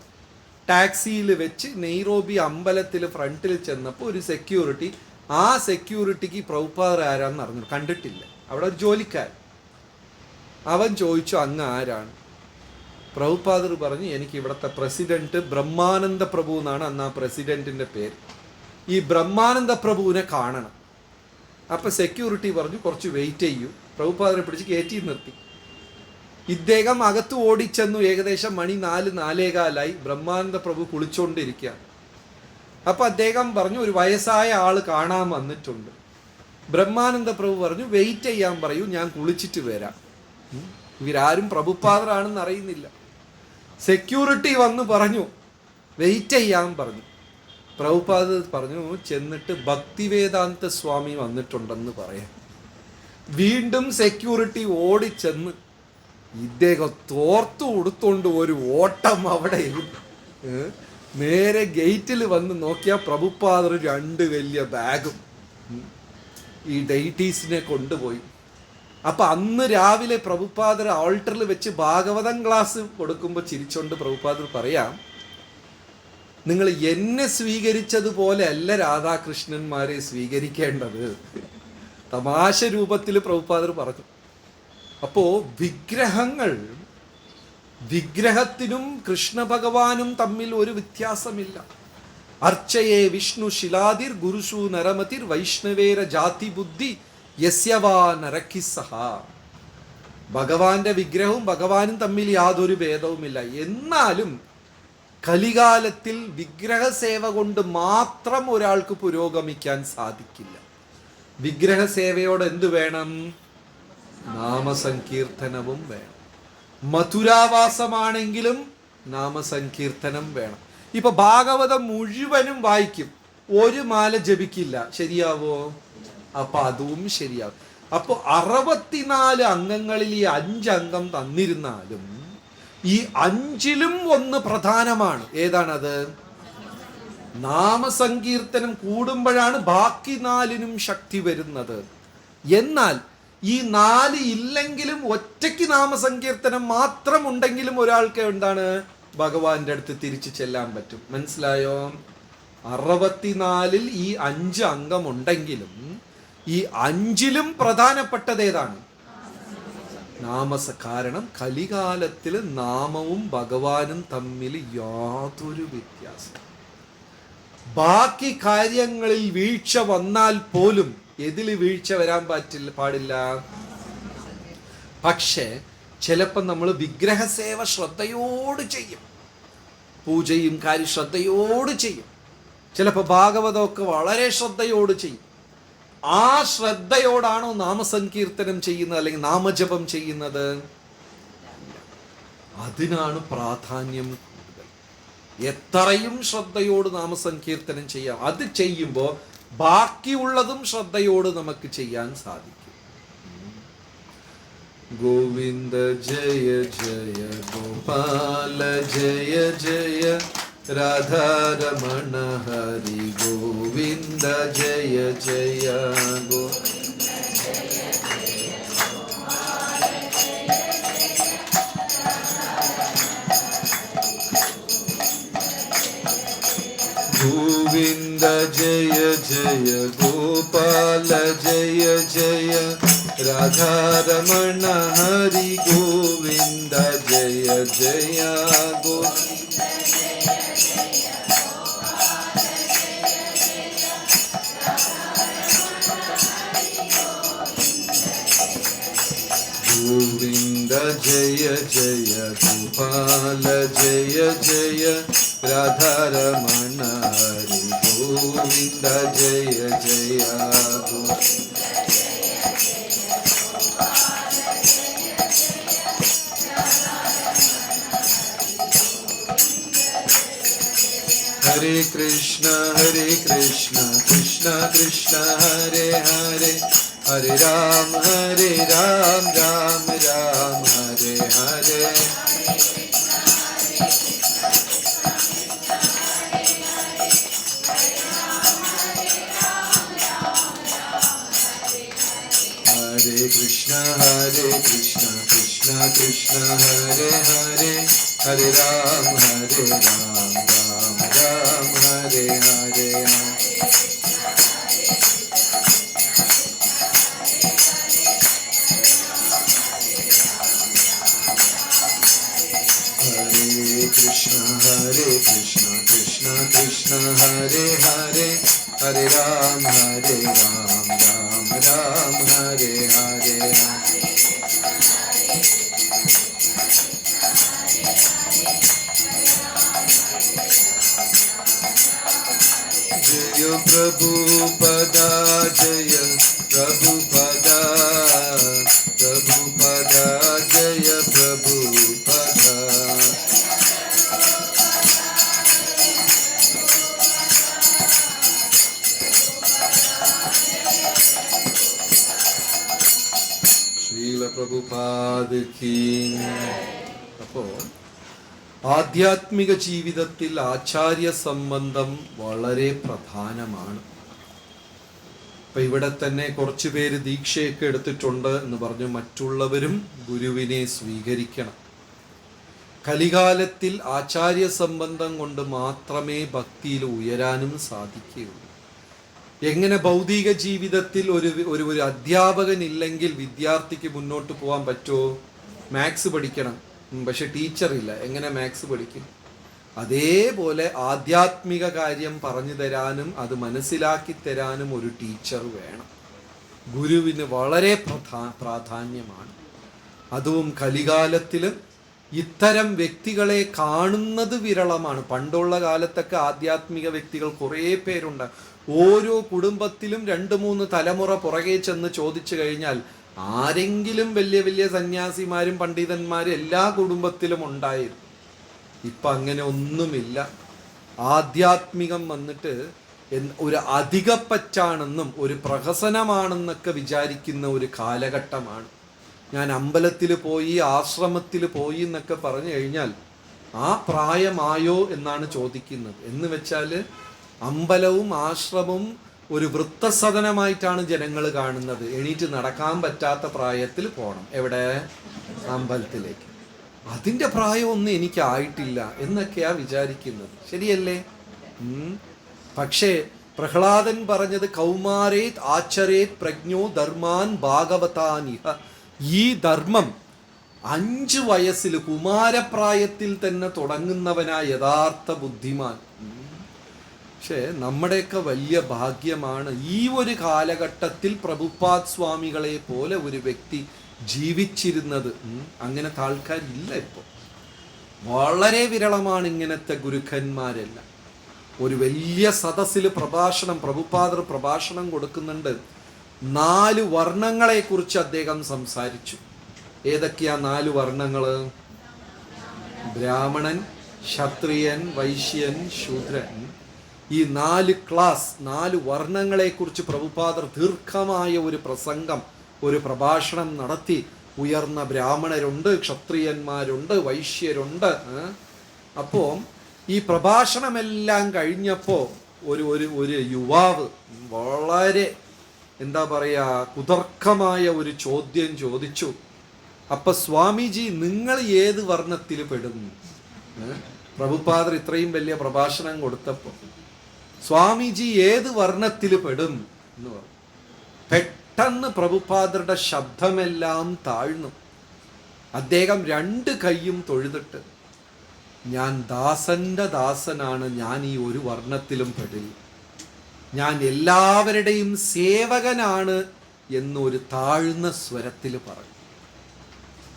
Speaker 1: ടാക്സിയിൽ വെച്ച് നെയ്റോബി അമ്പലത്തിൽ ഫ്രണ്ടിൽ ചെന്നപ്പോൾ ഒരു സെക്യൂരിറ്റി, ആ സെക്യൂരിറ്റിക്ക് പ്രഭുപാദർ ആരാന്ന് അറിഞ്ഞു, കണ്ടിട്ടില്ല. അവിടെ ഒരു ജോലിക്കാരൻ. അവൻ ചോദിച്ചു, അങ്ങ് ആരാണ്? പ്രഭുപാദർ പറഞ്ഞു, എനിക്ക് ഇവിടുത്തെ പ്രസിഡന്റ് ബ്രഹ്മാനന്ദ പ്രഭു എന്നാണ് അന്ന് ആ പ്രസിഡന്റിന്റെ പേര്. ഈ ബ്രഹ്മാനന്ദ പ്രഭുവിനെ കാണണം. അപ്പൊ സെക്യൂരിറ്റി പറഞ്ഞു, കുറച്ച് വെയിറ്റ് ചെയ്യൂ. പ്രഭുപാദരെ പിടിച്ച് കയറ്റി നിർത്തി. ഇദ്ദേഹം അകത്ത് ഓടിച്ചെന്നു. ഏകദേശം മണി 4-4:15 ബ്രഹ്മാനന്ദ പ്രഭു കുളിച്ചുകൊണ്ടിരിക്കുക. അപ്പൊ അദ്ദേഹം പറഞ്ഞു, ഒരു വയസ്സായ ആള് കാണാൻ വന്നിട്ടുണ്ട്. ബ്രഹ്മാനന്ദ പ്രഭു പറഞ്ഞു, വെയിറ്റ് ചെയ്യാൻ പറയൂ, ഞാൻ കുളിച്ചിട്ട് വരാം. ഇവരാരും പ്രഭുപാദറാണെന്ന് അറിയുന്നില്ല. സെക്യൂരിറ്റി വന്ന് പറഞ്ഞു, വെയിറ്റ് ചെയ്യാൻ പറഞ്ഞു. പ്രഭുപാദർ പറഞ്ഞു, ചെന്നിട്ട് ഭക്തിവേദാന്ത സ്വാമി വന്നിട്ടുണ്ടെന്ന് പറയാം. വീണ്ടും സെക്യൂരിറ്റി ഓടിച്ചെന്ന് ഇദ്ദേഹം തോർത്തു കൊടുത്തോണ്ട് ഒരു ഓട്ടം അവിടെ നേരെ ഗേറ്റിൽ വന്ന് നോക്കിയാൽ പ്രഭുപാദർ 2 വലിയ ബാഗും ഈ ഡെയിറ്റീസിനെ കൊണ്ടുപോയി. അപ്പൊ അന്ന് രാവിലെ പ്രഭുപാദർ ആൾട്ടറിൽ വെച്ച് ഭാഗവതം ക്ലാസ് കൊടുക്കുമ്പോൾ ചിരിച്ചോണ്ട് പ്രഭുപാദർ പറയാം, നിങ്ങൾ എന്നെ സ്വീകരിച്ചതുപോലെ അല്ല രാധാകൃഷ്ണന്മാരെ സ്വീകരിക്കേണ്ടത്. തമാശ രൂപത്തിൽ പ്രഭുപാദർ പറഞ്ഞു. അപ്പോ വിഗ്രഹത്തിനും കൃഷ്ണ ഭഗവാനും തമ്മിൽ ഒരു വ്യത്യാസമില്ല. അർച്ചയെ വിഷ്ണു ശിലാതിർ ഗുരുഷു നരമതിർ വൈഷ്ണവേര ജാതി ബുദ്ധി യസ്യവാ നരക്കിസഹ. ഭഗവാന്റെ വിഗ്രഹവും ഭഗവാനും തമ്മിൽ യാതൊരു ഭേദവുമില്ല. എന്നാലും കലികാലത്തിൽ വിഗ്രഹ സേവ കൊണ്ട് മാത്രം ഒരാൾക്ക് പുരോഗമിക്കാൻ സാധിക്കില്ല. വിഗ്രഹ സേവയോട് എന്ത് വേണം? നാമസങ്കീർത്തനവും വേണം. മധുരാവാസമാണെങ്കിലും നാമസങ്കീർത്തനം വേണം. ഇപ്പൊ ഭാഗവതം മുഴുവനും വായിക്കും, ഒരു മാല ജപിക്കില്ല, ശരിയാവോ? അപ്പൊ അതും ശരിയാവും. അപ്പൊ 64 അംഗങ്ങളിൽ ഈ 5 അംഗം തന്നിരുന്നാലും ഈ 5ലും ഒന്ന് പ്രധാനമാണ്. ഏതാണത്? നാമസങ്കീർത്തനം കൂടുമ്പോഴാണ് ബാക്കി 4നും ശക്തി വരുന്നത്. എന്നാൽ ഈ 4 ഇല്ലെങ്കിലും ഒറ്റയ്ക്ക് നാമസങ്കീർത്തനം മാത്രം ഉണ്ടെങ്കിലും ഒരാൾക്ക് എന്താണ്? ഭഗവാന്റെ അടുത്ത് തിരിച്ചു ചെല്ലാൻ പറ്റും. മനസ്സിലായോ? 64-ൽ ഈ 5 അംഗം ഉണ്ടെങ്കിലും ഈ 5ലും പ്രധാനപ്പെട്ടത് ഏതാണ്? കാരണം കലികാലത്തിൽ നാമവും ഭഗവാനും തമ്മിൽ യാതൊരു വ്യത്യാസം. ബാക്കി കാര്യങ്ങളിൽ വീഴ്ച വന്നാൽ പോലും എതിൽ വീഴ്ച വരാൻ പാടില്ല. പക്ഷേ ചിലപ്പോൾ നമ്മൾ വിഗ്രഹസേവ ശ്രദ്ധയോട് ചെയ്യും, പൂജയും ശ്രദ്ധയോട് ചെയ്യും. ചിലപ്പോൾ ഭാഗവതമൊക്കെ വളരെ ശ്രദ്ധയോട് ചെയ്യും. ആ ശ്രദ്ധയോടാണോ നാമസങ്കീർത്തനം ചെയ്യുന്നത് അല്ലെങ്കിൽ നാമജപം ചെയ്യുന്നത്? അതിനാണ് പ്രാധാന്യം കൂടുതൽ. എത്രയും ശ്രദ്ധയോട് നാമസങ്കീർത്തനം ചെയ്യാം. അത് ചെയ്യുമ്പോൾ ബാക്കിയുള്ളതും ശ്രദ്ധയോട് നമുക്ക് ചെയ്യാൻ സാധിക്കും. ഗോവിന്ദ ജയ ജയ ഗോപാല ജയ ജയ രാധാരമണ ഹരി ഗോവിന്ദ ജയ ജയ ഗോവിന്ദ ജയ ജയ ഗോപാല ജയ ജയ രാധാരമണ ഹരി ഗോവിന്ദ ജയ ജയ ഗോവിന്ദ ജയ ജയ ഗോപാല ജയ ജയ രാധാരമണ ഹരി ഗോവിന്ദ ജയ ജയ ഹരേ കൃഷ്ണ കൃഷ്ണ കൃഷ്ണ ഹരേ ഹരേ ഹരേ രാം രാം രാം ഹരേ ഹരേ ഹരേ കൃഷ്ണ കൃഷ്ണ കൃഷ്ണ ഹരേ ഹരേ ഹരേ രാം രാം രാം ഹരേ ഹരേ Krishna Krishna Hare Hare Hare Ram Ram Hare Hare Jaya Prabhupada Jaya Prabhupada Prabhupada Jaya Prabhupada Prabhupad കീ. അപ്പോൾ ആധ്യാത്മിക ജീവിതത്തിൽ ആചാര്യ സംബന്ധം വളരെ പ്രധാനമാണ്. ഇപ്പൊ ഇവിടെ തന്നെ കുറച്ചു പേര് ദീക്ഷയൊക്കെ എടുത്തിട്ടുണ്ട് എന്ന് പറഞ്ഞു. മറ്റുള്ളവരും ഗുരുവിനെ സ്വീകരിക്കണം. കലികാലത്തിൽ ആചാര്യ സംബന്ധം കൊണ്ട് മാത്രമേ ഭക്തിയിൽ ഉയരാനും സാധിക്കുകയുള്ളൂ. എങ്ങനെ ഭൗതിക ജീവിതത്തിൽ ഒരു അധ്യാപകൻ ഇല്ലെങ്കിൽ വിദ്യാർത്ഥിക്ക് മുന്നോട്ട് പോകാൻ പറ്റുമോ? മാത്സ് പഠിക്കണം, പക്ഷെ ടീച്ചറില്ല, എങ്ങനെ മാത്സ് പഠിക്കും? അതേപോലെ ആധ്യാത്മിക കാര്യം പറഞ്ഞു തരാനും അത് മനസ്സിലാക്കി തരാനും ഒരു ടീച്ചർ വേണം. ഗുരുവിന് വളരെ പ്രാധാന്യമാണ്. അതും കലികാലത്തിൽ ഇത്തരം വ്യക്തികളെ കാണുന്നത് വിരളമാണ്. പണ്ടുള്ള കാലത്തൊക്കെ ആധ്യാത്മിക വ്യക്തികൾ കുറേ പേരുണ്ട്. ഓരോ കുടുംബത്തിലും 2-3 തലമുറ പുറകെ ചെന്ന് ചോദിച്ചു കഴിഞ്ഞാൽ ആരെങ്കിലും വലിയ വലിയ സന്യാസിമാരും പണ്ഡിതന്മാരും എല്ലാ കുടുംബത്തിലും ഉണ്ടായിരുന്നു. ഇപ്പം അങ്ങനെ ഒന്നുമില്ല. ആധ്യാത്മികം വന്നിട്ട് ഒരു അധികപ്പറ്റാണെന്നും ഒരു പ്രഹസനമാണെന്നൊക്കെ വിചാരിക്കുന്ന ഒരു കാലഘട്ടമാണ്. ഞാൻ അമ്പലത്തിൽ പോയി ആശ്രമത്തിൽ പോയി എന്നൊക്കെ പറഞ്ഞു കഴിഞ്ഞാൽ ആ പ്രായമായോ എന്നാണ് ചോദിക്കുന്നത്. എന്ന് വെച്ചാൽ അമ്പലവും ആശ്രമവും ഒരു വൃത്തസദനമായിട്ടാണ് ജനങ്ങൾ കാണുന്നത്. എണീറ്റ് നടക്കാൻ പറ്റാത്ത പ്രായത്തിൽ പോകണം. എവിടെ? അമ്പലത്തിലേക്ക്. അതിൻ്റെ പ്രായമൊന്നും എനിക്കായിട്ടില്ല എന്നൊക്കെയാ വിചാരിക്കുന്നത്. ശരിയല്ലേ? പക്ഷേ പ്രഹ്ലാദൻ പറഞ്ഞത് കൗമാരേത് ആചരേത് പ്രജ്ഞോ ധർമാൻ ഭാഗവതാനിഹ. ഈ ധർമ്മം 5 വയസ്സിൽ കുമാരപ്രായത്തിൽ തന്നെ തുടങ്ങുന്നവനാ യഥാർത്ഥ ബുദ്ധിമാൻ. പക്ഷേ നമ്മുടെയൊക്കെ വലിയ ഭാഗ്യമാണ് ഈ ഒരു കാലഘട്ടത്തിൽ പ്രഭുപാദ് സ്വാമികളെ പോലെ ഒരു വ്യക്തി ജീവിച്ചിരുന്നത്. അങ്ങനത്തെ ആൾക്കാരില്ല ഇപ്പോൾ. വളരെ വിരളമാണ് ഇങ്ങനത്തെ ഗുരുക്കന്മാരെല്ലാം. ഒരു വലിയ സദസ്സിൽ പ്രഭുപാദർ പ്രഭാഷണം കൊടുക്കുന്നുണ്ട്. 4 വർണ്ണങ്ങളെക്കുറിച്ച് അദ്ദേഹം സംസാരിച്ചു. ഏതൊക്കെയാ 4 വർണ്ണങ്ങൾ? ബ്രാഹ്മണൻ, ക്ഷത്രിയൻ, വൈശ്യൻ, ശൂദ്രൻ. ഈ 4 ക്ലാസ്, 4 വർണ്ണങ്ങളെക്കുറിച്ച് പ്രഭുപാദർ ദീർഘമായ ഒരു പ്രസംഗം, ഒരു പ്രഭാഷണം നടത്തി ഉയർന്ന ബ്രാഹ്മണരുണ്ട്, ക്ഷത്രിയന്മാരുണ്ട്, വൈശ്യരുണ്ട്. അപ്പോൾ ഈ പ്രഭാഷണമെല്ലാം കഴിഞ്ഞപ്പോൾ ഒരു ഒരു ഒരു യുവാവ് വളരെ എന്താ പറയുക കുതർക്കമായ ഒരു ചോദ്യം ചോദിച്ചു. അപ്പൊ സ്വാമിജി, നിങ്ങൾ ഏത് വർണ്ണത്തിൽ പെടും? പ്രഭുപാദർ ഇത്രയും വലിയ പ്രഭാഷണം കൊടുത്തപ്പോൾ സ്വാമിജി ഏത് വർണ്ണത്തിൽ പെടും എന്ന് പറഞ്ഞു. പെട്ടെന്ന് പ്രഭുപാദരുടെ ശബ്ദമെല്ലാം താഴ്ന്നു. അദ്ദേഹം 2 കൈയും തൊഴുതിട്ട്, ഞാൻ ദാസന്റെ ദാസനാണ്, ഞാൻ ഈ ഒരു വർണ്ണത്തിലും പെടില്ല, ഞാൻ എല്ലാവരുടെയും സേവകനാണ് എന്നൊരു താഴ്ന്ന സ്വരത്തിൽ പറഞ്ഞു.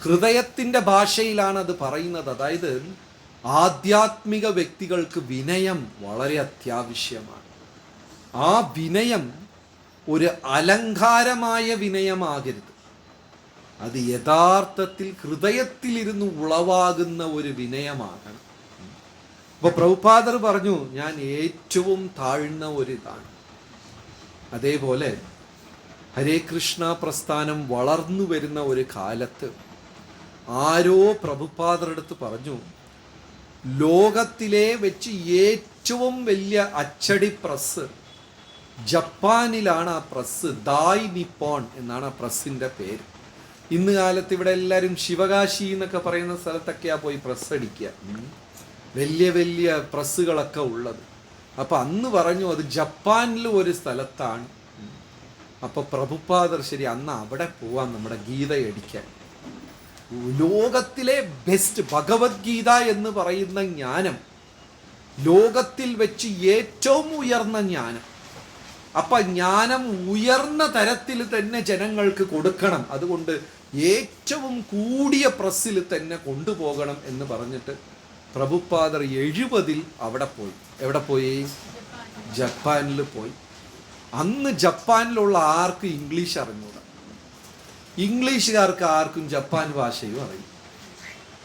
Speaker 1: ഹൃദയത്തിൻ്റെ ഭാഷയിലാണ് അത് പറയുന്നത്. അതായത് ആധ്യാത്മിക വ്യക്തികൾക്ക് വിനയം വളരെ അത്യാവശ്യമാണ്. ആ വിനയം ഒരു അലങ്കാരമായ വിനയമാകരുത്. അത് യഥാർത്ഥത്തിൽ ഹൃദയത്തിലിരുന്ന് ഉളവാകുന്ന ഒരു വിനയമാകണം. അപ്പോൾ പ്രഭുപാദർ പറഞ്ഞു, ഞാൻ ഏറ്റവും താഴ്ന്ന ഒരിതാണ്. അതേപോലെ ഹരേ കൃഷ്ണ പ്രസ്ഥാനം വളർന്നു വരുന്ന ഒരു കാലത്ത് ആരോ പ്രഭുപാദരടുത്ത് പറഞ്ഞു, ലോകത്തിലെ വെച്ച് ഏറ്റവും വലിയ അച്ചടി പ്രസ് ജപ്പാനിലാണ്. ആ പ്രസ് ദായ് നിപ്പോൺ എന്നാണ് ആ പ്രസ്സിൻ്റെ പേര്. ഇന്ന് കാലത്ത് ഇവിടെ എല്ലാവരും ശിവകാശി എന്നൊക്കെ പറയുന്ന സ്ഥലത്തൊക്കെയാണ് പോയി പ്രസ് അടിക്കുക, വലിയ വലിയ പ്രസ്സുകളൊക്കെ ഉള്ളത്. അപ്പം അന്ന് പറഞ്ഞു അത് ജപ്പാനിൽ ഒരു സ്ഥലത്താണ്. അപ്പോൾ പ്രഭുപാദർ ശരി അന്ന് അവിടെ പോവാം നമ്മുടെ ഗീത അടിക്കാൻ. ലോകത്തിലെ ബെസ്റ്റ് ഭഗവത്ഗീത എന്ന് പറയുന്ന ജ്ഞാനം, ലോകത്തിൽ വെച്ച് ഏറ്റവും ഉയർന്ന ജ്ഞാനം. അപ്പം ജ്ഞാനം ഉയർന്ന തരത്തിൽ തന്നെ ജനങ്ങൾക്ക് കൊടുക്കണം, അതുകൊണ്ട് ഏറ്റവും കൂടിയ പ്രസ്സിൽ തന്നെ കൊണ്ടുപോകണം എന്ന് പറഞ്ഞിട്ട് പ്രഭുപാദർ 70 അവിടെ പോയി. എവിടെ പോയി? ജപ്പാനിൽ പോയി. അന്ന് ജപ്പാനിലുള്ള ആർക്കും ഇംഗ്ലീഷ് അറിഞ്ഞൂടാ, ഇംഗ്ലീഷുകാർക്ക് ആർക്കും ജപ്പാൻ ഭാഷയും അറിയും.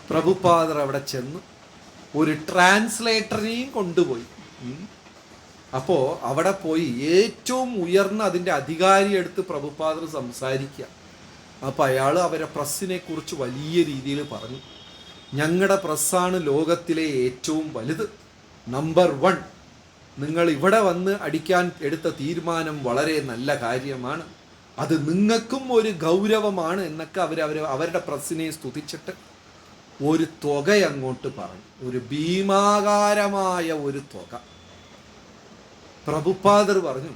Speaker 1: പ്രഭുപാദർ അവിടെ ചെന്ന് ഒരു ട്രാൻസ്ലേറ്ററിനെയും കൊണ്ടുപോയി. അപ്പോൾ അവിടെ പോയി ഏറ്റവും ഉയർന്ന അതിൻ്റെ അധികാരിയെടുത്ത് പ്രഭുപാദർ സംസാരിക്കുക. അപ്പോൾ അയാൾ അവരെ പ്രസ്സിനെ കുറിച്ച് വലിയ രീതിയിൽ പറഞ്ഞു. ഞങ്ങളുടെ പ്രസ്സാണ് ലോകത്തിലെ ഏറ്റവും വലുത്, നമ്പർ 1. നിങ്ങൾ ഇവിടെ വന്ന് അടിക്കാൻ എടുത്ത തീരുമാനം വളരെ നല്ല കാര്യമാണ്, അത് നിങ്ങൾക്കും ഒരു ഗൗരവമാണ് എന്നൊക്കെ അവരുടെ പ്രസ്സിനെ സ്തുതിച്ചിട്ട് ഒരു തുക അങ്ങോട്ട് പറഞ്ഞു, ഒരു ഭീമാകാരമായ ഒരു തുക. പ്രഭുപാദർ പറഞ്ഞു,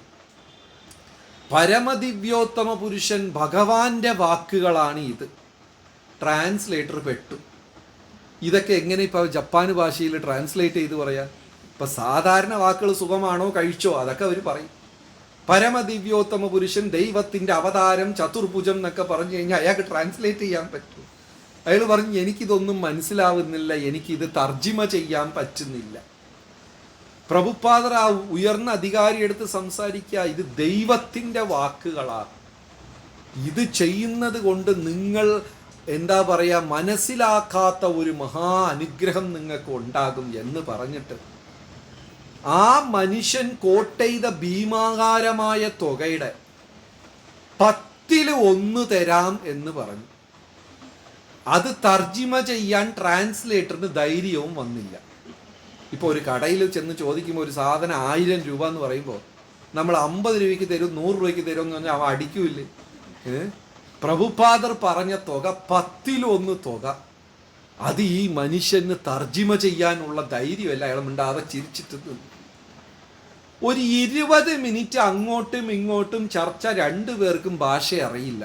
Speaker 1: പരമദിവ്യോത്തമ പുരുഷൻ ഭഗവാന്റെ വാക്കുകളാണ് ഇത്. ട്രാൻസ്ലേറ്റർ പെട്ടു. ഇതൊക്കെ എങ്ങനെ ഇപ്പോൾ ജപ്പാൻ ഭാഷയിൽ ട്രാൻസ്ലേറ്റ് ചെയ്ത് പറയാം? ഇപ്പം സാധാരണ വാക്കുകൾ സുഖമാണോ, കഴിച്ചോ, അതൊക്കെ അവർ പറയും. പരമദിവ്യോത്തമ പുരുഷൻ, ദൈവത്തിൻ്റെ അവതാരം, ചതുർഭുജം എന്നൊക്കെ പറഞ്ഞു കഴിഞ്ഞാൽ അയാൾക്ക് ട്രാൻസ്ലേറ്റ് ചെയ്യാൻ പറ്റും. അയാൾ പറഞ്ഞു, എനിക്കിതൊന്നും മനസ്സിലാവുന്നില്ല, എനിക്കിത് തർജിമ ചെയ്യാൻ പറ്റുന്നില്ല. പ്രഭുപാദർ ആ ഉയർന്ന അധികാരി എടുത്ത് സംസാരിക്കുക, ഇത് ദൈവത്തിൻ്റെ വാക്കുകളാണ്, ഇത് ചെയ്യുന്നത് കൊണ്ട് നിങ്ങൾ എന്താ പറയുക മനസ്സിലാക്കാത്ത ഒരു മഹാ അനുഗ്രഹം നിങ്ങൾക്ക് ഉണ്ടാകും എന്ന് പറഞ്ഞിട്ട് ആ മനുഷ്യൻ കോട്ട് ചെയ്ത ഭീമാകാരമായ തുകയുടെ 10-1 തരാം എന്ന് പറഞ്ഞു. അത് തർജിമ ചെയ്യാൻ ട്രാൻസ്ലേറ്ററിന് ധൈര്യവും വന്നില്ല. ഇപ്പോൾ ഒരു കടയിൽ ചെന്ന് ചോദിക്കുമ്പോൾ ഒരു സാധനം 1000 രൂപ എന്ന് പറയുമ്പോൾ നമ്മൾ 50 രൂപയ്ക്ക് തരും, 100 രൂപയ്ക്ക് തരും എന്ന് പറഞ്ഞാൽ അവ അടിക്കൂല്ലേ? പ്രഭുപാദർ പറഞ്ഞ തുക 10-1 തുക. അത് ഈ മനുഷ്യന് തർജിമ ചെയ്യാനുള്ള ധൈര്യമല്ല. അയാൾ മിണ്ടാതെ ചിരിച്ചിട്ട് ഒരു 20 മിനിറ്റ് അങ്ങോട്ടും ഇങ്ങോട്ടും ചർച്ച, 2 പേർക്കും ഭാഷ അറിയില്ല.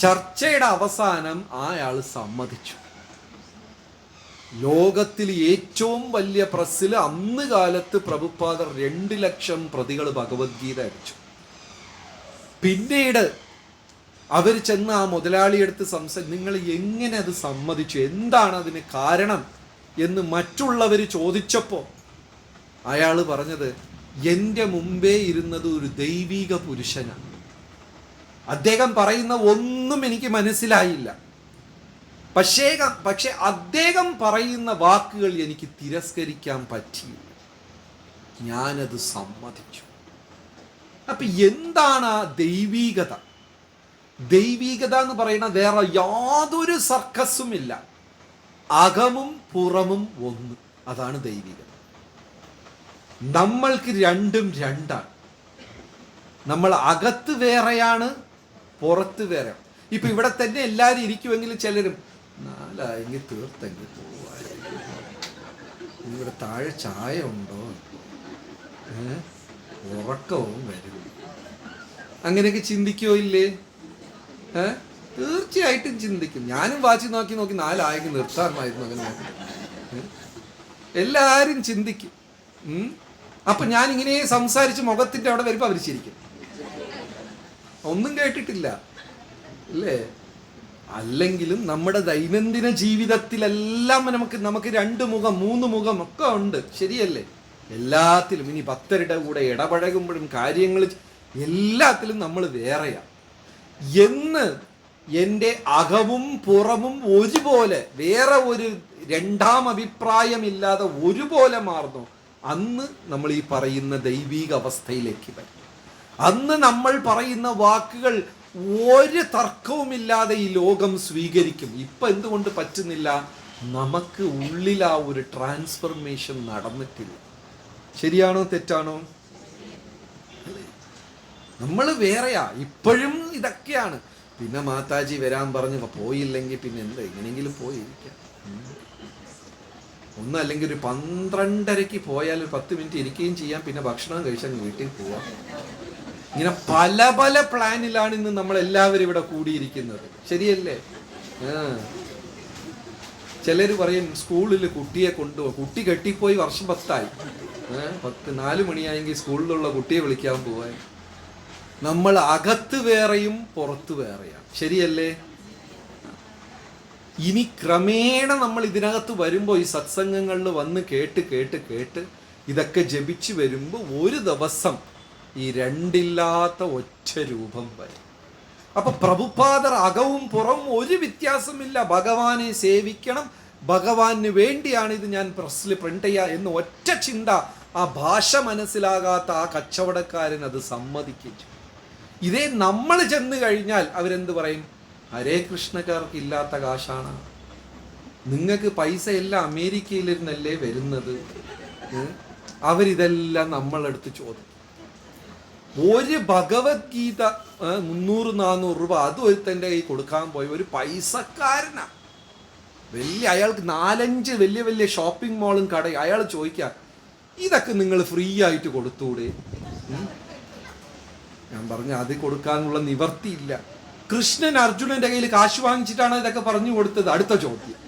Speaker 1: ചർച്ചയുടെ അവസാനം അയാൾ സമ്മതിച്ചു. ലോകത്തിൽ ഏറ്റവും വലിയ പ്രസ്സിൽ അന്ന് കാലത്ത് പ്രഭുപാദർ 2 ലക്ഷം പ്രതികൾ ഭഗവത്ഗീത അടിച്ചു. പിന്നീട് അവർ ചെന്ന് ആ മുതലാളിയെടുത്ത് നിങ്ങൾ എങ്ങനെ അത് സമ്മതിച്ചു, എന്താണ് അതിന് കാരണം എന്ന് മറ്റുള്ളവർ ചോദിച്ചപ്പോൾ അയാൾ പറഞ്ഞത്, എൻ്റെ മുമ്പേ ഇരുന്നത് ഒരു ദൈവിക പുരുഷനാണ്, അദ്ദേഹം പറയുന്ന ഒന്നും എനിക്ക് മനസ്സിലായില്ല, പക്ഷേ അദ്ദേഹം പറയുന്ന വാക്കുകൾ എനിക്ക് തിരസ്കരിക്കാൻ പറ്റിയില്ല, ഞാനത് സമ്മതിച്ചു. അപ്പൊ എന്താണ് ആ ദൈവീകത? ദൈവീകത എന്ന് പറയുന്ന വേറെ യാതൊരു സർക്കസും ഇല്ല. അകമും പുറമും ഒന്ന്, അതാണ് ദൈവികത. നമ്മൾക്ക് രണ്ടും രണ്ടാണ്. നമ്മൾ അകത്ത് വേറെയാണ്, പുറത്ത് വേറെ. ഇപ്പൊ ഇവിടെ തന്നെ എല്ലാവരും ഇരിക്കുമെങ്കിലും ചിലരും നാലായെങ്കിൽ തീർത്തെങ്കിൽ പോവായിരുന്നു, ഇവിടെ താഴെ ചായ ഉണ്ടോ, ഉറക്കവും വരും, അങ്ങനെയൊക്കെ ചിന്തിക്കോ ഇല്ലേ? തീർച്ചയായിട്ടും ചിന്തിക്കും. ഞാനും വാച്ച് നോക്കി നോക്കി നാലായെങ്കിൽ നിർത്താമായിരുന്നു, അങ്ങനെ എല്ലാരും ചിന്തിക്കും. അപ്പൊ ഞാൻ ഇങ്ങനെ സംസാരിച്ച് മുഖത്തിന്റെ അവിടെ വരുമ്പോ അവർ ചിരിക്കും. ഒന്നും കേട്ടിട്ടില്ല അല്ലേ? അല്ലെങ്കിലും നമ്മുടെ ദൈനംദിന ജീവിതത്തിലെല്ലാം നമുക്ക് 2 മുഖം 3 മുഖം ഒക്കെ ഉണ്ട്, ശരിയല്ലേ? എല്ലാത്തിലും ഇനി ഭക്തരുടെ കൂടെ ഇടപഴകുമ്പോഴും കാര്യങ്ങൾ എല്ലാത്തിലും നമ്മൾ വേറെയാ എന്ന് എൻ്റെ അകവും പുറമും ഒരുപോലെ, വേറെ ഒരു രണ്ടാം അഭിപ്രായമില്ലാതെ ഒരുപോലെ മാറുന്നു, അന്ന് നമ്മൾ ഈ പറയുന്ന ദൈവിക അവസ്ഥയിലേക്ക് വരും. അന്ന് നമ്മൾ പറയുന്ന വാക്കുകൾ ഒരു തർക്കവുമില്ലാതെ ഈ ലോകം സ്വീകരിക്കും. ഇപ്പൊ എന്തുകൊണ്ട് പറ്റുന്നില്ല? നമുക്ക് ഉള്ളിൽ ആ ഒരു ട്രാൻസ്ഫർമേഷൻ നടന്നിട്ടില്ല. ശരിയാണോ തെറ്റാണോ? നമ്മൾ വേറെയാ, ഇപ്പോഴും ഇതൊക്കെയാണ്. പിന്നെ മാതാജി വരാൻ പറഞ്ഞു പോയില്ലെങ്കിൽ പിന്നെ എന്താ, എങ്ങനെയെങ്കിലും പോയിരിക്കാം. ഒന്നല്ലെങ്കിൽ ഒരു 12:30 പോയാൽ ഒരു 10 മിനിറ്റ് ഇരിക്കുകയും ചെയ്യാം, പിന്നെ ഭക്ഷണം കഴിച്ചാൽ വീട്ടിൽ പോവാം. ഇങ്ങനെ പല പല പ്ലാനിലാണ് ഇന്ന് നമ്മൾ എല്ലാവരും ഇവിടെ കൂടിയിരിക്കുന്നത്, ശരിയല്ലേ? ചിലർ പറയും സ്കൂളിൽ കുട്ടിയെ കൊണ്ടുപോകും, കുട്ടി കെട്ടിപ്പോയി വർഷം 10 4 മണിയായെങ്കിൽ സ്കൂളിലുള്ള കുട്ടിയെ വിളിക്കാൻ പോവാൻ. നമ്മൾ അകത്ത് വേറെയും പുറത്ത് വേറെയാണ്, ശരിയല്ലേ? ഇനി ക്രമേണ നമ്മൾ ഇതിനകത്ത് വരുമ്പോൾ, ഈ സത്സംഗങ്ങളിൽ വന്ന് കേട്ട് കേട്ട് കേട്ട് ഇതൊക്കെ ജപിച്ച് വരുമ്പോൾ ഒരു ദിവസം ഈ രണ്ടില്ലാത്ത ഒറ്റ രൂപം വരും. അപ്പൊ പ്രഭുപാദർ അകവും പുറവും ഒരു വ്യത്യാസമില്ല. ഭഗവാനെ സേവിക്കണം, ഭഗവാന് വേണ്ടിയാണ് ഇത് ഞാൻ പ്രസ്സിൽ പ്രിന്റ് ചെയ്യുക എന്ന് ഒറ്റ ചിന്ത ആ ഭാഷ മനസ്സിലാകാത്ത ആ കച്ചവടക്കാരൻ അത് സമ്മതിക്കിച്ചു. ഇതേ നമ്മൾ ചെന്ന് കഴിഞ്ഞാൽ അവരെന്ത് പറയും? ഹരേ കൃഷ്ണക്കാർക്ക് ഇല്ലാത്ത കാശാണ്, നിങ്ങൾക്ക് പൈസ എല്ലാം അമേരിക്കയിലിരുന്നല്ലേ വരുന്നത്. അവരിതെല്ലാം നമ്മളെടുത്ത് ചോദിക്കും. ഒരു ഭഗവത്ഗീത 300-400 രൂപ അത് ഒരുത്തൻ്റെ കൈ കൊടുക്കാൻ പോയ ഒരു പൈസക്കാരനാ, അയാൾക്ക് 4-5 വലിയ വലിയ ഷോപ്പിംഗ് മോളും കടയും. അയാൾ ചോദിക്കുക, ഇതൊക്കെ നിങ്ങൾ ഫ്രീ ആയിട്ട് കൊടുത്തൂടെ? ഞാൻ പറഞ്ഞു അത് കൊടുക്കാനുള്ള നിവർത്തിയില്ല. കൃഷ്ണൻ അർജുനന്റെ കയ്യിൽ കാശ് വാങ്ങിച്ചിട്ടാണ് ഇതൊക്കെ പറഞ്ഞു കൊടുത്തത്. അടുത്ത ചോദ്യം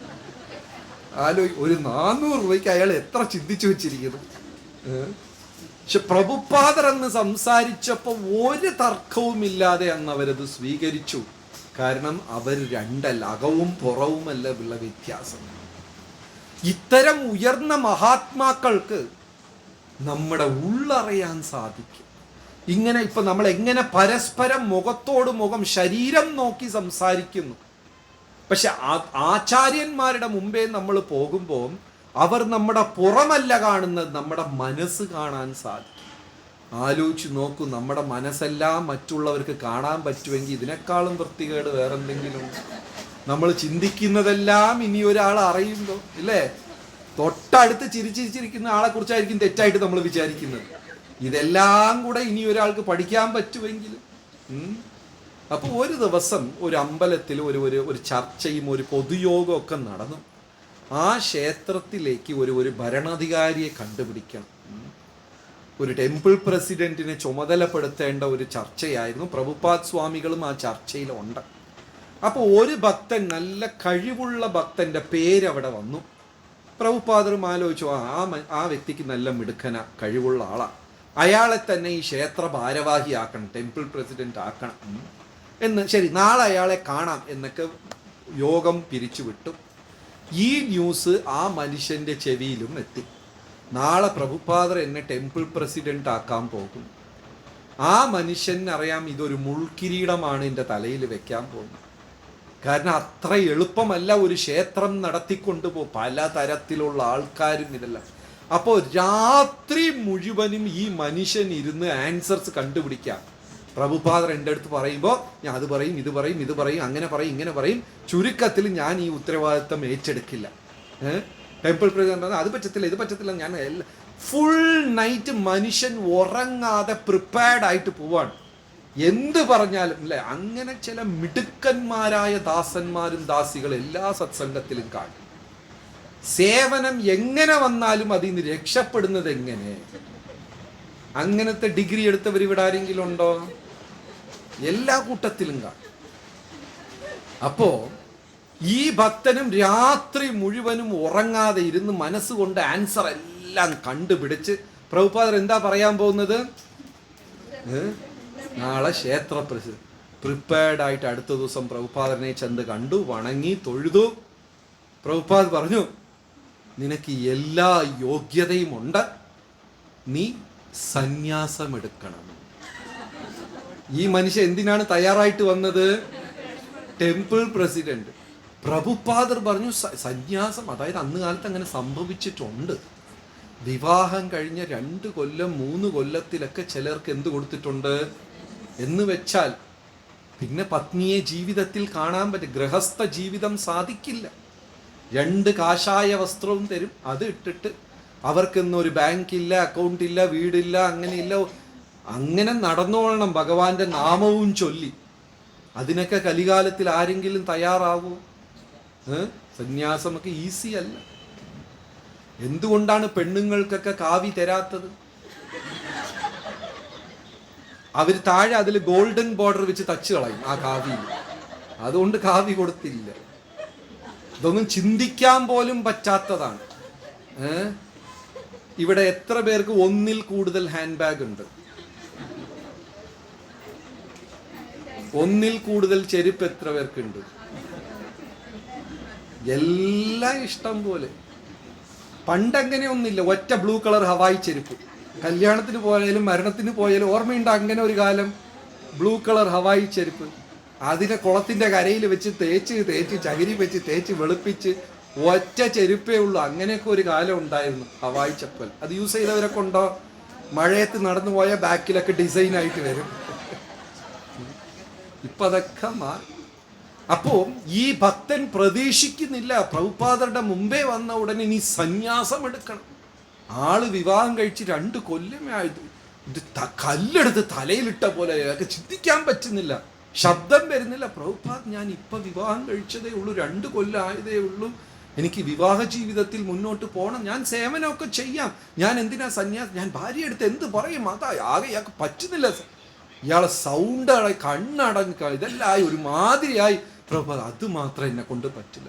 Speaker 1: ഒരു 400 രൂപയ്ക്ക് അയാൾ എത്ര ചിന്തിച്ചു വെച്ചിരിക്കുന്നു. പക്ഷെ പ്രഭുപാദർ എന്ന് സംസാരിച്ചപ്പോൾ ഒരു തർക്കവുമില്ലാതെ അന്ന് അവരത് സ്വീകരിച്ചു. കാരണം അവർ രണ്ടല്ല, അകവും പുറവുമല്ല ഉള്ള വ്യത്യാസം. ഇത്തരം ഉയർന്ന മഹാത്മാക്കൾക്ക് നമ്മുടെ ഉള്ളറിയാൻ സാധിക്കും. ഇങ്ങനെ ഇപ്പൊ നമ്മൾ എങ്ങനെ പരസ്പരം മുഖത്തോട് മുഖം ശരീരം നോക്കി സംസാരിക്കുന്നു. പക്ഷെ ആചാര്യന്മാരുടെ മുമ്പേ നമ്മൾ പോകുമ്പോൾ അവർ നമ്മുടെ പുറമല്ല കാണുന്നത്, നമ്മുടെ മനസ്സ് കാണാൻ സാധിക്കും. ആലോചിച്ച് നോക്കൂ, നമ്മുടെ മനസ്സെല്ലാം മറ്റുള്ളവർക്ക് കാണാൻ പറ്റുമെങ്കിൽ ഇതിനേക്കാളും വൃത്തികേട് വേറെന്തെങ്കിലും? നമ്മൾ ചിന്തിക്കുന്നതെല്ലാം ഇനി ഒരാൾ അറിയുമ്പോൾ ഇല്ലേ, തൊട്ടടുത്ത് ചിരിച്ചിരിക്കുന്ന ആളെ കുറിച്ചായിരിക്കും തെറ്റായിട്ട് നമ്മൾ വിചാരിക്കുന്നത്. ഇതെല്ലാം കൂടെ ഇനി ഒരാൾക്ക് പഠിക്കാൻ പറ്റുമെങ്കിലും. അപ്പോൾ ഒരു ദിവസം ഒരു അമ്പലത്തിൽ ഒരു ചർച്ചയും ഒരു പൊതുയോഗം ഒക്കെ നടന്നു. ആ ക്ഷേത്രത്തിലേക്ക് ഒരു ഭരണാധികാരിയെ കണ്ടുപിടിക്കണം. ഒരു ടെമ്പിൾ പ്രസിഡന്റിനെ ചുമതലപ്പെടുത്തേണ്ട ഒരു ചർച്ചയായിരുന്നു. പ്രഭുപാദ് സ്വാമികളും ആ ചർച്ചയിലുണ്ട്. അപ്പോൾ ഒരു ഭക്തൻ, നല്ല കഴിവുള്ള ഭക്തന്റെ പേര് അവിടെ വന്നു. പ്രഭുപാദറും ആലോചിച്ചു, ആ വ്യക്തിക്ക് നല്ല മിടുക്കന കഴിവുള്ള ആളാണ്, അയാളെ തന്നെ ഈ ക്ഷേത്ര ഭാരവാഹിയാക്കണം, ടെമ്പിൾ പ്രസിഡന്റ് ആക്കണം എന്ന്. ശരി, നാളെ അയാളെ കാണാം എന്നൊക്കെ യോഗം പിരിച്ചുവിട്ടു. ഈ ന്യൂസ് ആ മനുഷ്യന്റെ ചെവിയിലും എത്തി. നാളെ പ്രഭുപാദർ എന്നെ ടെമ്പിൾ പ്രസിഡന്റ് ആക്കാൻ പോകും. ആ മനുഷ്യനറിയാം ഇതൊരു മുൾക്കിരീടമാണ് എൻ്റെ തലയിൽ വെക്കാൻ പോകുന്നത്. കാരണം അത്ര എളുപ്പമല്ല ഒരു ക്ഷേത്രം നടത്തിക്കൊണ്ടുപോകും, പല തരത്തിലുള്ള ആൾക്കാരും ഇതെല്ലാം. അപ്പോൾ രാത്രി മുഴുവനും ഈ മനുഷ്യൻ ഇരുന്ന് ആൻസേഴ്സ് കണ്ടുപിടിക്കാം. പ്രഭുപാദർ എൻ്റെ അടുത്ത് പറയുമ്പോൾ ഞാൻ അത് പറയും, ഇത് പറയും, ഇത് പറയും, അങ്ങനെ പറയും, ഇങ്ങനെ പറയും. ചുരുക്കത്തിൽ ഞാൻ ഈ ഉത്തരവാദിത്തം ഏറ്റെടുക്കില്ല. ടെമ്പിൾ പ്രസിഡന്റ് അത് പറ്റത്തില്ല, ഇത് പറ്റത്തില്ല. ഞാൻ ഫുൾ നൈറ്റ് മനുഷ്യൻ ഉറങ്ങാതെ പ്രിപ്പയർഡ് ആയിട്ട് പോവാണ്. എന്ത് പറഞ്ഞാലും അല്ലേ, അങ്ങനെ ചില മിടുക്കന്മാരായ ദാസന്മാരും ദാസികൾ എല്ലാ സത്സംഗത്തിലും കാണും. സേവനം എങ്ങനെ വന്നാലും അതിൽ നിന്ന് രക്ഷപ്പെടുന്നത് എങ്ങനെ? അങ്ങനത്തെ ഡിഗ്രി എടുത്തവർ ഇവിടെ ആരെങ്കിലും ഉണ്ടോ? എല്ലാ കൂട്ടത്തിലും കാണും. അപ്പോ ഈ ഭക്തനും രാത്രി മുഴുവനും ഉറങ്ങാതെ ഇരുന്ന് മനസ്സുകൊണ്ട് ആൻസർ എല്ലാം കണ്ടുപിടിച്ച് പ്രഭുപാദർ എന്താ പറയാൻ പോകുന്നത്? നാളെ ക്ഷേത്ര പ്രിപ്പയർഡ് ആയിട്ട് അടുത്ത ദിവസം പ്രഭുപാദരനെ ചെന്ന് കണ്ടു, വണങ്ങി, തൊഴുതു. പ്രഭുപാദ് പറഞ്ഞു, നിനക്ക് എല്ലാ യോഗ്യതയും ഉണ്ട്, നീ സന്യാസമെടുക്കണം. ഈ മനുഷ്യൻ എന്തിനാണ് തയ്യാറായിട്ട് വന്നത്? Temple president. പ്രഭുപാദർ പറഞ്ഞു സന്യാസം. അതായത് അന്ന് കാലത്ത് അങ്ങനെ സംഭവിച്ചിട്ടുണ്ട്. വിവാഹം കഴിഞ്ഞ 2 കൊല്ലം 3 കൊല്ലത്തിലൊക്കെ ചിലർക്ക് എന്ത് കൊടുത്തിട്ടുണ്ട് എന്ന് വെച്ചാൽ പിന്നെ പത്നിയെ ജീവിതത്തിൽ കാണാൻ പറ്റും. ഗൃഹസ്ഥ ജീവിതം സാധിക്കില്ല. 2 കാഷായ വസ്ത്രവും തരും, അത് ഇട്ടിട്ട് അവർക്കൊന്നും ബാങ്ക് ഇല്ല, അക്കൗണ്ട് ഇല്ല, വീടില്ല, അങ്ങനെയില്ല. അങ്ങനെ നടന്നോളണം ഭഗവാന്റെ നാമവും ചൊല്ലി. അതിനൊക്കെ കലികാലത്തിൽ ആരെങ്കിലും തയ്യാറാവൂ? സന്യാസമൊക്കെ ഈസി അല്ല. എന്തുകൊണ്ടാണ് പെണ്ണുങ്ങൾക്കൊക്കെ കാവി തരാത്തത്? അവർ താഴെ അതിൽ ഗോൾഡൻ ബോർഡർ വെച്ച് തച്ച് കളയും ആ കാവി. അതുകൊണ്ട് കാവി കൊടുത്തില്ല. ഇതൊന്നും ചിന്തിക്കാൻ പോലും പറ്റാത്തതാണ്. ഇവിടെ എത്ര പേർക്ക് 1ൽ കൂടുതൽ ഹാൻഡ് ബാഗ് ഉണ്ട്? 1ൽ കൂടുതൽ ചെരുപ്പ് എത്ര പേർക്കുണ്ട്? എല്ലാം ഇഷ്ടം പോലെ. പണ്ടങ്ങനെ ഒന്നില്ല, ഒറ്റ ബ്ലൂ കളർ ഹവായി ചെരുപ്പ്. കല്യാണത്തിന് പോയാലും മരണത്തിന് പോയാലും ഓർമ്മയുണ്ട് അങ്ങനെ ഒരു കാലം. ബ്ലൂ കളർ ഹവായി ചെരുപ്പ്, അതിനെ കുളത്തിന്റെ കരയിൽ വെച്ച് തേച്ച് ചകിരി വെച്ച് തേച്ച് വെളുപ്പിച്ച് ഒറ്റ ചെരുപ്പേ ഉള്ളൂ. അങ്ങനെയൊക്കെ ഒരു കാലം ഉണ്ടായിരുന്നു. ഹവായി ചപ്പൽ അത് യൂസ് ചെയ്തവരൊക്കെ ഉണ്ടോ? മഴയത്ത് നടന്നു പോയ ബാക്കിലൊക്കെ ഡിസൈൻ ആയിട്ട് വരും. ഇപ്പൊ അതൊക്കെ മാറി. അപ്പോ ഈ ഭക്തൻ പ്രതീക്ഷിക്കുന്നില്ല, പ്രഭുപാദരുടെ മുമ്പേ വന്ന ഉടനെ ഇനി സന്യാസം എടുക്കണം. ആള് വിവാഹം കഴിച്ച് 2 കൊല്ലമേ ആയത്. ഇത് കല്ലെടുത്ത് തലയിലിട്ട പോലെ ചിന്തിക്കാൻ പറ്റുന്നില്ല, ശബ്ദം വരുന്നില്ല. പ്രഭുപാദ്, ഞാൻ ഇപ്പൊ വിവാഹം കഴിച്ചതേ ഉള്ളൂ, 2 കൊല്ലം ആയതേ ഉള്ളൂ, എനിക്ക് വിവാഹ ജീവിതത്തിൽ മുന്നോട്ട് പോകണം, ഞാൻ സേവനമൊക്കെ ചെയ്യാം, ഞാൻ എന്തിനാ സന്യാസം? ഞാൻ ഭാര്യ എടുത്ത് എന്ത് പറയും? അതാ ആകെ ഇയാൾക്ക് പറ്റുന്നില്ല. ഇയാളെ സൗണ്ട് കണ്ണടങ്ങ ഇതെല്ലാം ഒരു മാതിരിയായി. പ്രഭുപാദ്, അത് മാത്രം എന്നെ കൊണ്ട് പറ്റില്ല,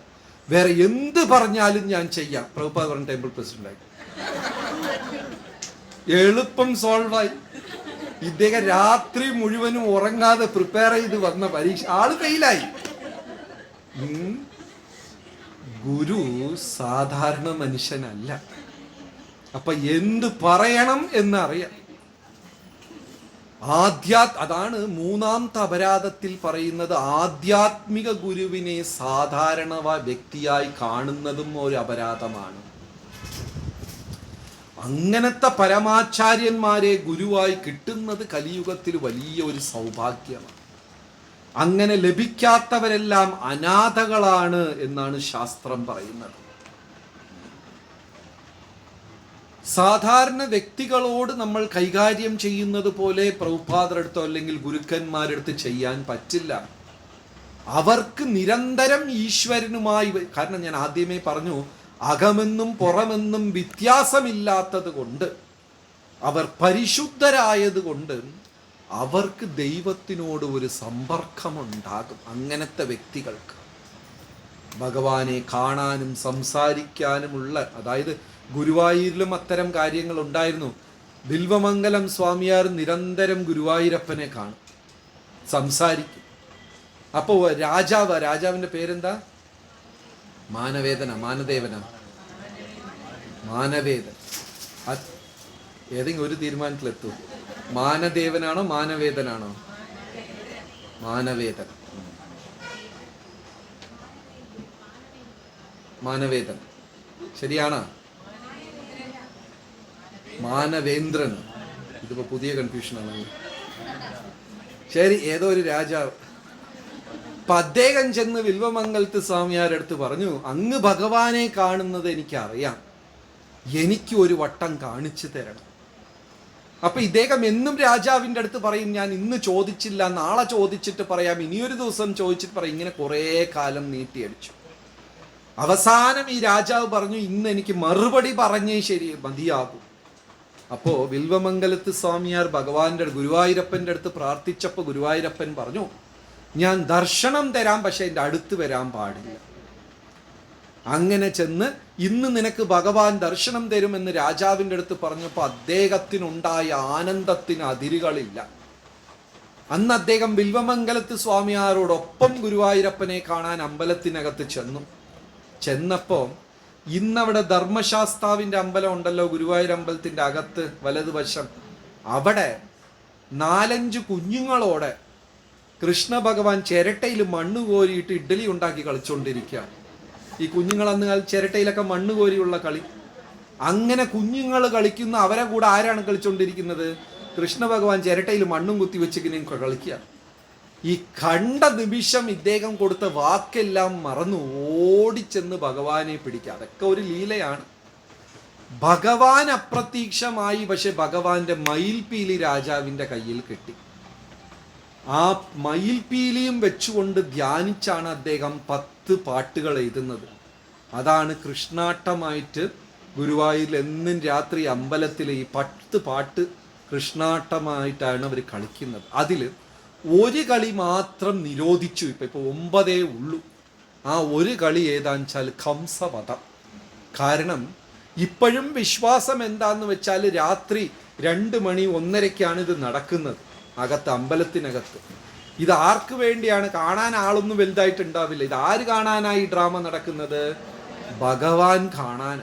Speaker 1: വേറെ എന്ത് പറഞ്ഞാലും ഞാൻ ചെയ്യാം. പ്രഭുപാദ് പറഞ്ഞ ടെമ്പിൾ പ്രസിഡന്റായി. എളുപ്പം സോൾവായി. ഇദ്ദേഹം രാത്രി മുഴുവനും ഉറങ്ങാതെ പ്രിപ്പയർ ചെയ്ത് വന്ന പരീക്ഷ ആള് ഫെയിലായി. ഗുരു സാധാരണ മനുഷ്യനല്ല. അപ്പൊ എന്ത് പറയണം എന്നറിയാം. അതാണ് 3ാമത്തെ അപരാധത്തിൽ പറയുന്നത്. ആധ്യാത്മിക ഗുരുവിനെ സാധാരണ വ്യക്തിയായി കാണുന്നതും ഒരു അപരാധമാണ്. അങ്ങനത്തെ പരമാചാര്യന്മാരെ ഗുരുവായി കിട്ടുന്നത് കലിയുഗത്തിൽ വലിയ ഒരു സൗഭാഗ്യമാണ്. അങ്ങനെ ലഭിക്കാത്തവരെല്ലാം അനാഥകളാണ് എന്നാണ് ശാസ്ത്രം പറയുന്നത്. സാധാരണ വ്യക്തികളോട് നമ്മൾ കൈകാര്യം ചെയ്യുന്നത് പോലെ പ്രഭുപാദരെടുത്തോ അല്ലെങ്കിൽ ഗുരുക്കന്മാരെടുത്ത് ചെയ്യാൻ പറ്റില്ല. അവർക്ക് നിരന്തരം ഈശ്വരനുമായി, കാരണം ഞാൻ ആദ്യമേ പറഞ്ഞു, അകമെന്നും പുറമെന്നും വ്യത്യാസമില്ലാത്തത് കൊണ്ട്, അവർ പരിശുദ്ധരായത് കൊണ്ട് അവർക്ക് ദൈവത്തിനോട് ഒരു സമ്പർക്കമുണ്ടാകും. അങ്ങനത്തെ വ്യക്തികൾക്ക് ഭഗവാനെ കാണാനും സംസാരിക്കാനുമുള്ള, അതായത് ഗുരുവായൂരിലും അത്തരം കാര്യങ്ങൾ ഉണ്ടായിരുന്നു. ബിൽവമംഗലം സ്വാമിയാർ നിരന്തരം ഗുരുവായൂരപ്പനെ കാണും, സംസാരിക്കും. അപ്പോൾ രാജാവിൻ്റെ പേരെന്താ? മാനവേദൻ. ഏതെങ്കിലും ഒരു തീരുമാനത്തിലെത്തും. മാനദേവനാണോ മാനവേദനാണോ? മാനവേദൻ ശരിയാണോ? മാനവേന്ദ്രൻ. ഇതിപ്പോ പുതിയ കൺഫ്യൂഷനാണ്. ശരി, ഏതോ ഒരു രാജാവ്. അപ്പൊ അദ്ദേഹം ചെന്ന് വിൽവമംഗലത്ത് സ്വാമിയാരുടെ അടുത്ത് പറഞ്ഞു, അങ്ങ് ഭഗവാനെ കാണുന്നത് എനിക്കറിയാം, എനിക്ക് ഒരു വട്ടം കാണിച്ചു തരണം. അപ്പൊ ഇദ്ദേഹം എന്നും രാജാവിൻ്റെ അടുത്ത് പറയും, ഞാൻ ഇന്ന് ചോദിച്ചില്ല, നാളെ ചോദിച്ചിട്ട് പറയാം, ഇനിയൊരു ദിവസം ചോദിച്ചിട്ട് പറയും. ഇങ്ങനെ കുറേ കാലം നീട്ടിയടിച്ചു. അവസാനം ഈ രാജാവ് പറഞ്ഞു, ഇന്ന് എനിക്ക് മറുപടി പറഞ്ഞേ ശരി മതിയാകും. അപ്പോ വിൽവമംഗലത്ത് സ്വാമിയാർ ഭഗവാന്റെ ഗുരുവായൂരപ്പൻ്റെ അടുത്ത് പ്രാർത്ഥിച്ചപ്പോൾ ഗുരുവായൂരപ്പൻ പറഞ്ഞു, ഞാൻ ദർശനം തരാം, പക്ഷെ എൻ്റെ അടുത്ത് വരാൻ പാടില്ല. അങ്ങനെ ചെന്ന് ഇന്ന് നിനക്ക് ഭഗവാൻ ദർശനം തരുമെന്ന് രാജാവിൻ്റെ അടുത്ത് പറഞ്ഞപ്പോൾ അദ്ദേഹത്തിനുണ്ടായ ആനന്ദത്തിന് അതിരുകളില്ല. അന്ന് അദ്ദേഹം വിൽവമംഗലത്ത് സ്വാമിയാരോടൊപ്പം ഗുരുവായൂരപ്പനെ കാണാൻ അമ്പലത്തിനകത്ത് ചെന്നപ്പോൾ ഇന്നവിടെ ധർമ്മശാസ്താവിൻ്റെ അമ്പലം ഉണ്ടല്ലോ, ഗുരുവായൂർ അമ്പലത്തിൻ്റെ അകത്ത് വലതുവശം, അവിടെ 4-5 കുഞ്ഞുങ്ങളോടെ കൃഷ്ണ ഭഗവാൻ ചിരട്ടയിൽ മണ്ണ് കോരിയിട്ട് ഇഡ്ഡലി ഉണ്ടാക്കി കളിച്ചുകൊണ്ടിരിക്കുകയാണ്. ഈ കുഞ്ഞുങ്ങൾ അന്ന് ചിരട്ടയിലൊക്കെ മണ്ണ് കോരിയുള്ള കളി. അങ്ങനെ കുഞ്ഞുങ്ങൾ കളിക്കുന്ന അവരെ കൂടെ ആരാണ് കളിച്ചുകൊണ്ടിരിക്കുന്നത്? കൃഷ്ണ ഭഗവാൻ ചിരട്ടയിൽ മണ്ണും കുത്തി വെച്ചിങ്ങനെ കളിക്കുക. ഈ കണ്ട നിമിഷം ഇദ്ദേഹം കൊടുത്ത വാക്കെല്ലാം മറന്നു ഓടിച്ചെന്ന് ഭഗവാനെ പിടിക്കുക. അതൊക്കെ ഒരു ലീലയാണ്. ഭഗവാൻ അപ്രത്യക്ഷമായി, പക്ഷെ ഭഗവാന്റെ മയിൽപീലി രാജാവിൻ്റെ കയ്യിൽ കിട്ടി. ആ മയിൽപീലിയും വെച്ചുകൊണ്ട് ധ്യാനിച്ചാണ് അദ്ദേഹം 10 പാട്ടുകൾ എഴുതുന്നത്. അതാണ് കൃഷ്ണാട്ടമായിട്ട് ഗുരുവായൂരിൽ എന്നും രാത്രി അമ്പലത്തിൽ ഈ 10 പാട്ട് കൃഷ്ണാട്ടമായിട്ടാണ് അവർ കളിക്കുന്നത്. അതിൽ ഒരു കളി മാത്രം നിരോധിച്ചു. ഇപ്പോൾ 9 ഉള്ളൂ. ആ ഒരു കളി ഏതാന്ന് വെച്ചാൽ കംസവധം. കാരണം ഇപ്പോഴും വിശ്വാസം എന്താന്ന് വെച്ചാൽ രാത്രി 2 മണി 1:30ക്കാണ് ഇത് നടക്കുന്നത് അകത്ത്, അമ്പലത്തിനകത്ത്. ഇത് ആർക്ക് വേണ്ടിയാണ്? കാണാൻ ആളൊന്നും വലുതായിട്ടുണ്ടാവില്ല. ഇത് ആര് കാണാനായി ഡ്രാമ നടക്കുന്നത്? ഭഗവാൻ കാണാൻ.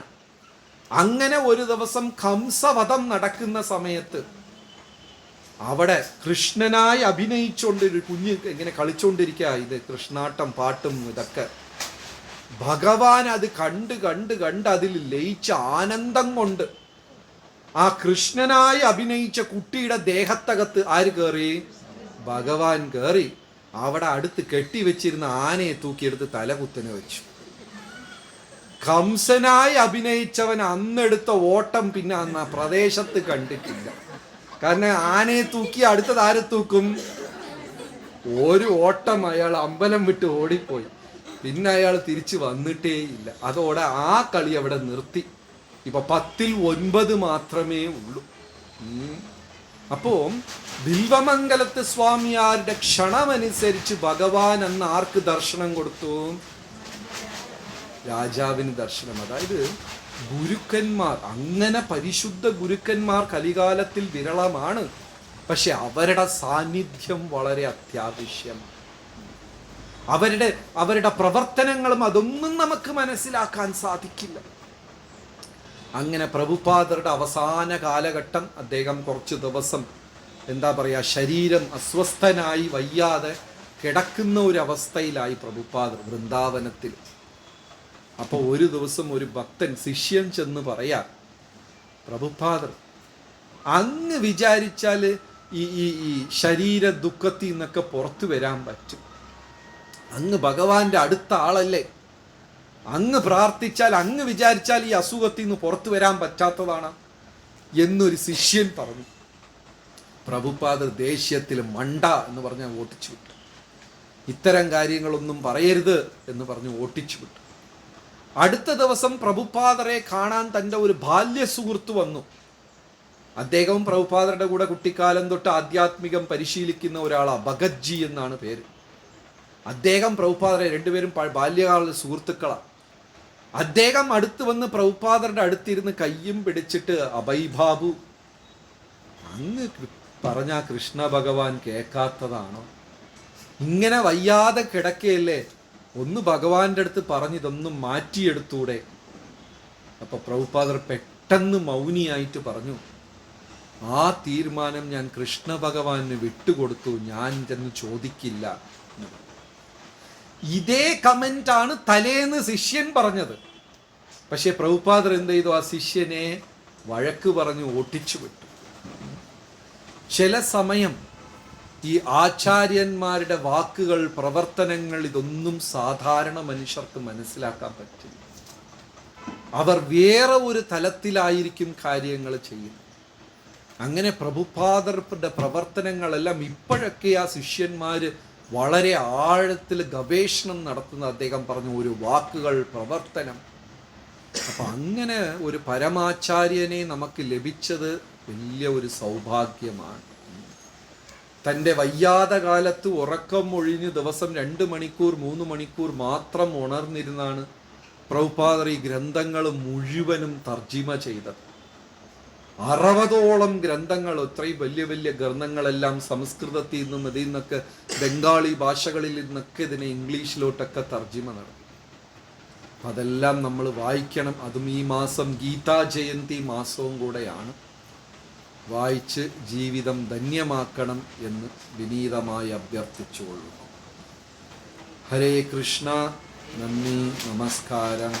Speaker 1: അങ്ങനെ ഒരു ദിവസം കംസവധം നടക്കുന്ന സമയത്ത് അവിടെ കൃഷ്ണനായി അഭിനയിച്ചുകൊണ്ട് ഒരു കുഞ്ഞ് ഇങ്ങനെ കളിച്ചുകൊണ്ടിരിക്കുക. ഇത് കൃഷ്ണാട്ടം പാട്ടും ഇതൊക്കെ. ഭഗവാൻ അത് കണ്ട് അതിൽ ലയിച്ച ആനന്ദം കൊണ്ട് ആ കൃഷ്ണനായി അഭിനയിച്ച കുട്ടിയുടെ ദേഹത്തകത്ത് ആര് കയറി? ഭഗവാൻ കയറി. അവിടെ അടുത്ത് കെട്ടിവെച്ചിരുന്ന ആനയെ തൂക്കിയെടുത്ത് തലകുത്തനെ വെച്ചു. കംസനായി അഭിനയിച്ചവൻ അന്നെടുത്ത ഓട്ടം പിന്നെ അന്ന് ആ പ്രദേശത്ത് കണ്ടിട്ടില്ല. കാരണം ആനയെ തൂക്കി അടുത്തത് ആരെ തൂക്കും? ഒരു ഓട്ടം അയാൾ അമ്പലം വിട്ട് ഓടിപ്പോയി. പിന്നെ അയാൾ തിരിച്ചു വന്നിട്ടേ ഇല്ല. അതോടെ ആ കളി അവിടെ നിർത്തി. ഇപ്പൊ 10ൽ 9 മാത്രമേ ഉള്ളൂ. അപ്പോ വിൽവമംഗലത്ത് സ്വാമിയാരുടെ ക്ഷണമനുസരിച്ച് ഭഗവാൻ അന്ന് ആർക്ക് ദർശനം കൊടുത്തു? രാജാവിന് ദർശനം. അതായത് ഗുരുക്കന്മാർ, അങ്ങനെ പരിശുദ്ധ ഗുരുക്കന്മാർ കലികാലത്തിൽ വിരളമാണ്. പക്ഷെ അവരുടെ സാന്നിധ്യം വളരെ അത്യാവശ്യമാണ്. അവരുടെ പ്രവർത്തനങ്ങളും അതൊന്നും നമുക്ക് മനസ്സിലാക്കാൻ സാധിക്കില്ല. അങ്ങനെ പ്രഭുപാദരുടെ അവസാന കാലഘട്ടം, അദ്ദേഹം കുറച്ച് ദിവസം എന്താ പറയുക, ശരീരം അസ്വസ്ഥനായി വയ്യാതെ കിടക്കുന്ന ഒരു അവസ്ഥയിലായി പ്രഭുപാദർ വൃന്ദാവനത്തിൽ. അപ്പോൾ ഒരു ദിവസം ഒരു ഭക്തൻ, ശിഷ്യൻ ചെന്ന് പറയാ, പ്രഭുപാദർ അങ്ങ് വിചാരിച്ചാൽ ഈ ശരീര ദുഃഖത്തിൽ നിന്നൊക്കെ പുറത്തു വരാൻ പറ്റും. അങ്ങ് ഭഗവാന്റെ അടുത്ത ആളല്ലേ, അങ്ങ് പ്രാർത്ഥിച്ചാൽ, അങ്ങ് വിചാരിച്ചാൽ ഈ അസുഖത്തിൽ നിന്ന് പുറത്തു വരാൻ പറ്റാത്തതാണ് എന്നൊരു ശിഷ്യൻ പറഞ്ഞു. പ്രഭുപാദർ ദേഷ്യത്തിൽ മണ്ട എന്ന് പറഞ്ഞാൽ ഓട്ടിച്ചു വിട്ടു. ഇത്തരം കാര്യങ്ങളൊന്നും പറയരുത് എന്ന് പറഞ്ഞ് ഓട്ടിച്ചു വിട്ടു. അടുത്ത ദിവസം പ്രഭുപാദരെ കാണാൻ തൻ്റെ ഒരു ബാല്യ സുഹൃത്ത് വന്നു. അദ്ദേഹവും പ്രഭുപാദരുടെ കൂടെ കുട്ടിക്കാലം തൊട്ട് ആധ്യാത്മികം പരിശീലിക്കുന്ന ഒരാളാണ്. ഭഗത്ജി എന്നാണ് പേര്. അദ്ദേഹം പ്രഭുപാദരെ, രണ്ടുപേരും ബാല്യകാല സുഹൃത്തുക്കളാണ്. അദ്ദേഹം അടുത്ത് വന്ന് പ്രഭുപാദരുടെ അടുത്തിരുന്ന് കയ്യും പിടിച്ചിട്ട്, അഭയ് ബാബു, അങ്ങ് പറഞ്ഞ കൃഷ്ണ ഭഗവാൻ കേൾക്കാത്തതാണോ? ഇങ്ങനെ വയ്യാതെ കിടക്കയല്ലേ, ഒന്ന് ഭഗവാന്റെ അടുത്ത് പറഞ്ഞിതൊന്നും മാറ്റിയെടുത്തൂടെ? അപ്പൊ പ്രഭുപാദർ പെട്ടെന്ന് മൗനിയായിട്ട് പറഞ്ഞു, ആ തീരുമാനം ഞാൻ കൃഷ്ണ ഭഗവാന് വിട്ടുകൊടുത്തു, ഞാൻ ചെന്ന് ചോദിക്കില്ല. ഇതേ കമന്റാണ് തലേന്ന് ശിഷ്യൻ പറഞ്ഞത്. പക്ഷെ പ്രഭുപാദർ എന്ത് ചെയ്തു? ആ ശിഷ്യനെ വഴക്ക് പറഞ്ഞു ഓട്ടിച്ചു വിട്ടു. ചില സമയം ഈ ആചാര്യന്മാരുടെ വാക്കുകൾ, പ്രവർത്തനങ്ങൾ, ഇതൊന്നും സാധാരണ മനുഷ്യർക്ക് മനസ്സിലാക്കാൻ പറ്റില്ല. അവർ വേറെ ഒരു തലത്തിലായിരിക്കും കാര്യങ്ങൾ ചെയ്യുന്നത്. അങ്ങനെ പ്രഭുപാദരുടെ പ്രവർത്തനങ്ങളെല്ലാം ഇപ്പോഴൊക്കെ ആ ശിഷ്യന്മാർ വളരെ ആഴത്തിൽ ഗവേഷണം നടത്തുന്ന അദ്ദേഹം പറഞ്ഞു ഒരു വാക്കുകൾ, പ്രവർത്തനം. അപ്പം അങ്ങനെ ഒരു പരമാചാര്യനെ നമുക്ക് ലഭിച്ചത് വലിയ ഒരു സൗഭാഗ്യമാണ്. തൻ്റെ വയ്യാത കാലത്ത് ഉറക്കം ഒഴിഞ്ഞ് ദിവസം 2 മണിക്കൂർ 3 മണിക്കൂർ മാത്രം ഉണർന്നിരുന്നാണ് പ്രഭുപാദർ ഈ ഗ്രന്ഥങ്ങൾ മുഴുവനും തർജിമ ചെയ്തത്. 60ഓളം ഗ്രന്ഥങ്ങൾ, ഇത്രയും വലിയ വലിയ ഗ്രന്ഥങ്ങളെല്ലാം സംസ്കൃതത്തിൽ നിന്നും ഇതിൽ നിന്നൊക്കെ ബംഗാളി ഭാഷകളിൽ നിന്നൊക്കെ ഇതിനെ ഇംഗ്ലീഷിലോട്ടൊക്കെ തർജിമ നടത്തി. അതെല്ലാം നമ്മൾ വായിക്കണം. അതും ഈ മാസം ഗീതാ ജയന്തി മാസവും കൂടെയാണ്. വായിച്ച് ജീവിതം ധന്യമാക്കണം എന്ന് വിനീതമായി അഭ്യർത്ഥിച്ചുകൊള്ളുന്നു. ഹരേ കൃഷ്ണ. നന്ദി, നമസ്കാരം.